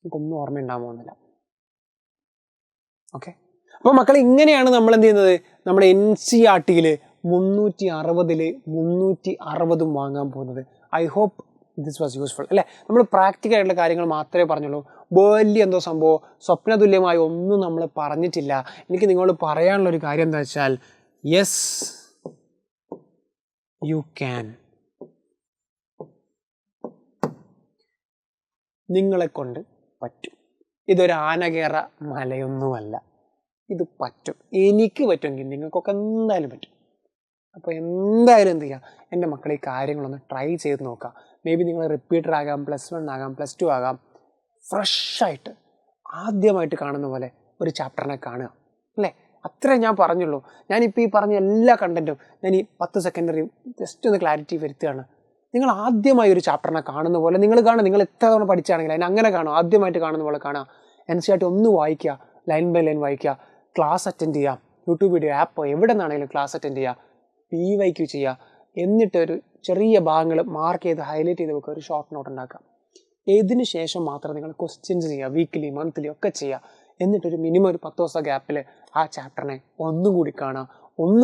നമുക്കൊന്നും ഓർമ്മയുണ്ടാകാൻ പോകുന്നില്ല. ഓക്കെ, അപ്പോൾ മക്കളെ ഇങ്ങനെയാണ് നമ്മൾ എന്ത് ചെയ്യുന്നത്, നമ്മുടെ NCERTയിൽ 360 വാങ്ങാൻ പോകുന്നത്. I hope this was useful അല്ലേ? നമ്മൾ പ്രാക്ടിക്കലായിട്ടുള്ള കാര്യങ്ങൾ മാത്രമേ പറഞ്ഞുള്ളൂ. വലിയ എന്തോ സംഭവം സ്വപ്നതുല്യമായി ഒന്നും നമ്മൾ പറഞ്ഞിട്ടില്ല. എനിക്ക് നിങ്ങളോട് പറയാനുള്ളൊരു കാര്യം എന്താ വെച്ചാൽ, യെസ് യു ക്യാൻ. നിങ്ങളെ കൊണ്ട് പറ്റും. ഇതൊരു ആനകേറ മലയൊന്നുമല്ല, ഇത് പറ്റും. എനിക്ക് പറ്റുമെങ്കിൽ നിങ്ങൾക്കൊക്കെ എന്തായാലും പറ്റും. അപ്പോൾ എന്തായാലും എന്ത് ചെയ്യുക, എൻ്റെ മക്കളെ ഈ കാര്യങ്ങളൊന്ന് ട്രൈ ചെയ്ത് നോക്കുക. മേ ബി നിങ്ങൾ റിപ്പീറ്റർ ആകാം, +1 ആകാം, +2 ആകാം. ഫ്രഷായിട്ട് ആദ്യമായിട്ട് കാണുന്ന പോലെ ഒരു ചാപ്റ്ററിനെ കാണുക അല്ലേ? അത്രേ ഞാൻ പറഞ്ഞുള്ളൂ. ഞാനിപ്പോൾ ഈ പറഞ്ഞ എല്ലാ കണ്ടൻറ്റും ഞാൻ ഈ 10 സെക്കൻഡ് ജസ്റ്റ് ഒന്ന് ക്ലാരിറ്റി വരുത്തുകയാണ്. നിങ്ങൾ ആദ്യമായി ഒരു ചാപ്റ്ററിനെ കാണുന്ന പോലെ നിങ്ങൾ കാണുക. നിങ്ങൾ എത്ര തവണ പഠിച്ചാണെങ്കിൽ അതിന് അങ്ങനെ കാണുക, ആദ്യമായിട്ട് കാണുന്ന പോലെ കാണുക. NCERT ഒന്ന് വായിക്കുക, ലൈൻ ബൈ ലൈൻ വായിക്കുക, ക്ലാസ് അറ്റൻഡ് ചെയ്യുക, യൂട്യൂബ് വീഡിയോ ആപ്പോ എവിടെ നിന്നാണെങ്കിലും ക്ലാസ് അറ്റൻഡ് ചെയ്യുക, PYQ ചെയ്യുക. എന്നിട്ട് ഒരു ചെറിയ ഭാഗങ്ങൾ മാർക്ക് ചെയ്ത് ഹൈലൈറ്റ് ചെയ്ത് വെക്കുക, ഒരു ഷോർട്ട് നോട്ട് ഉണ്ടാക്കുക. ഇതിന് ശേഷം മാത്രം നിങ്ങൾ ക്വസ്റ്റ്യൻസ് ചെയ്യുക, വീക്കിലി മന്ത്ലി ഒക്കെ ചെയ്യുക. എന്നിട്ടൊരു മിനിമം ഒരു 10 ദിവസം ഗ്യാപ്പിൽ ആ ചാപ്റ്ററിനെ ഒന്നും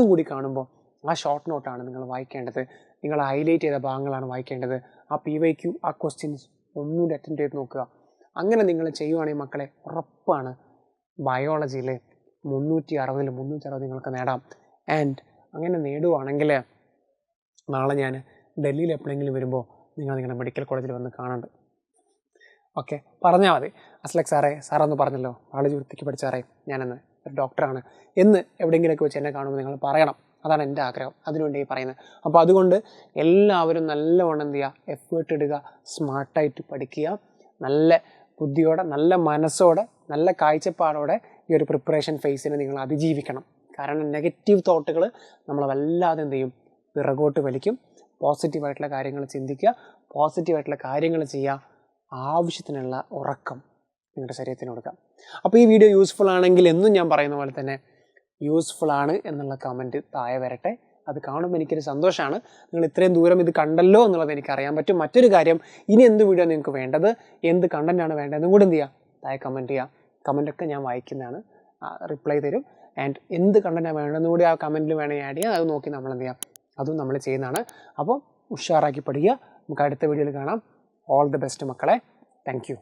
കൂടി കാണുമ്പോൾ ആ ഷോർട്ട് നോട്ടാണ് നിങ്ങൾ വായിക്കേണ്ടത്, നിങ്ങൾ ഹൈലൈറ്റ് ചെയ്ത ഭാഗങ്ങളാണ് വായിക്കേണ്ടത്. ആ PYQ ആ ക്വസ്റ്റ്യൻസ് ഒന്നുകൂടി അറ്റൻഡ് ചെയ്ത് നോക്കുക. അങ്ങനെ നിങ്ങൾ ചെയ്യുവാണെങ്കിൽ മക്കളെ ഉറപ്പാണ് ബയോളജിയിൽ 360 നിങ്ങൾക്ക് നേടാം. ആൻഡ് അങ്ങനെ നേടുവാണെങ്കിൽ നാളെ ഞാൻ ഡൽഹിയിൽ എപ്പോഴെങ്കിലും വരുമ്പോൾ നിങ്ങൾ നിങ്ങളുടെ മെഡിക്കൽ കോളേജിൽ വന്ന് കാണുന്നുണ്ട്. ഓക്കെ, പറഞ്ഞാൽ മതി, അസ്ലക് സാറൊന്ന് പറഞ്ഞല്ലോ ബയോളജി വൃത്തിക്ക് പഠിച്ച സാറേ ഞാനെന്ന് ഒരു ഡോക്ടറാണ് എന്ന് എവിടെയെങ്കിലുമൊക്കെ വെച്ച് എന്നെ കാണുമ്പോൾ നിങ്ങൾ പറയണം. അതാണ് എൻ്റെ ആഗ്രഹം, അതിനുവേണ്ടി പറയുന്നത്. അപ്പോൾ അതുകൊണ്ട് എല്ലാവരും നല്ലവണ്ണം എന്ത് ചെയ്യുക, എഫേർട്ട് ഇടുക, സ്മാർട്ടായിട്ട് പഠിക്കുക, നല്ല ബുദ്ധിയോടെ, നല്ല മനസ്സോടെ, നല്ല കാഴ്ചപ്പാടോടെ ഈ ഒരു പ്രിപ്പറേഷൻ ഫേസിനെ നിങ്ങൾ അതിജീവിക്കണം. കാരണം നെഗറ്റീവ് തോട്ടുകൾ നമ്മളെ വല്ലാതെ എന്ത് ചെയ്യും, പിറകോട്ട് വലിക്കും. പോസിറ്റീവായിട്ടുള്ള കാര്യങ്ങൾ ചിന്തിക്കുക, പോസിറ്റീവായിട്ടുള്ള കാര്യങ്ങൾ ചെയ്യുക, ആവശ്യത്തിനുള്ള ഉറക്കം നിങ്ങളുടെ ശരീരത്തിന് കൊടുക്കുക. അപ്പോൾ ഈ വീഡിയോ യൂസ്ഫുൾ ആണെങ്കിൽ എന്നും ഞാൻ പറയുന്ന പോലെ തന്നെ യൂസ്ഫുൾ ആണ് എന്നുള്ള കമൻറ്റ് താഴെ വരട്ടെ. അത് കാണുമ്പോൾ എനിക്കൊരു സന്തോഷമാണ്. നിങ്ങൾ ഇത്രയും ദൂരം ഇത് കണ്ടല്ലോ എന്നുള്ളത് എനിക്ക് അറിയാൻ പറ്റും. മറ്റൊരു കാര്യം, ഇനി എന്ത് വീഡിയോ നിങ്ങൾക്ക് വേണ്ടത്, എന്ത് കണ്ടൻറ്റാണ് വേണ്ടതെന്നും കൂടി എന്ത് ചെയ്യുക, താഴെ കമൻറ്റ് ചെയ്യുക. കമൻറ്റൊക്കെ ഞാൻ വായിക്കുന്നതാണ്, റിപ്ലൈ തരും. ആൻഡ് എന്ത് കണ്ടൻറ്റാണ് വേണ്ടതെന്നും കൂടി ആ കമൻറ്റിൽ വേണമെങ്കിൽ ആഡ് ചെയ്യുക. അത് നോക്കി നമ്മൾ എന്ത് ചെയ്യാം, അതും നമ്മൾ ചെയ്യുന്നതാണ്. അപ്പോൾ ഉഷാറാക്കി പഠിക്കുക. നമുക്ക് അടുത്ത വീഡിയോയിൽ കാണാം. ഓൾ ദി ബെസ്റ്റ് മക്കളെ. Thank you.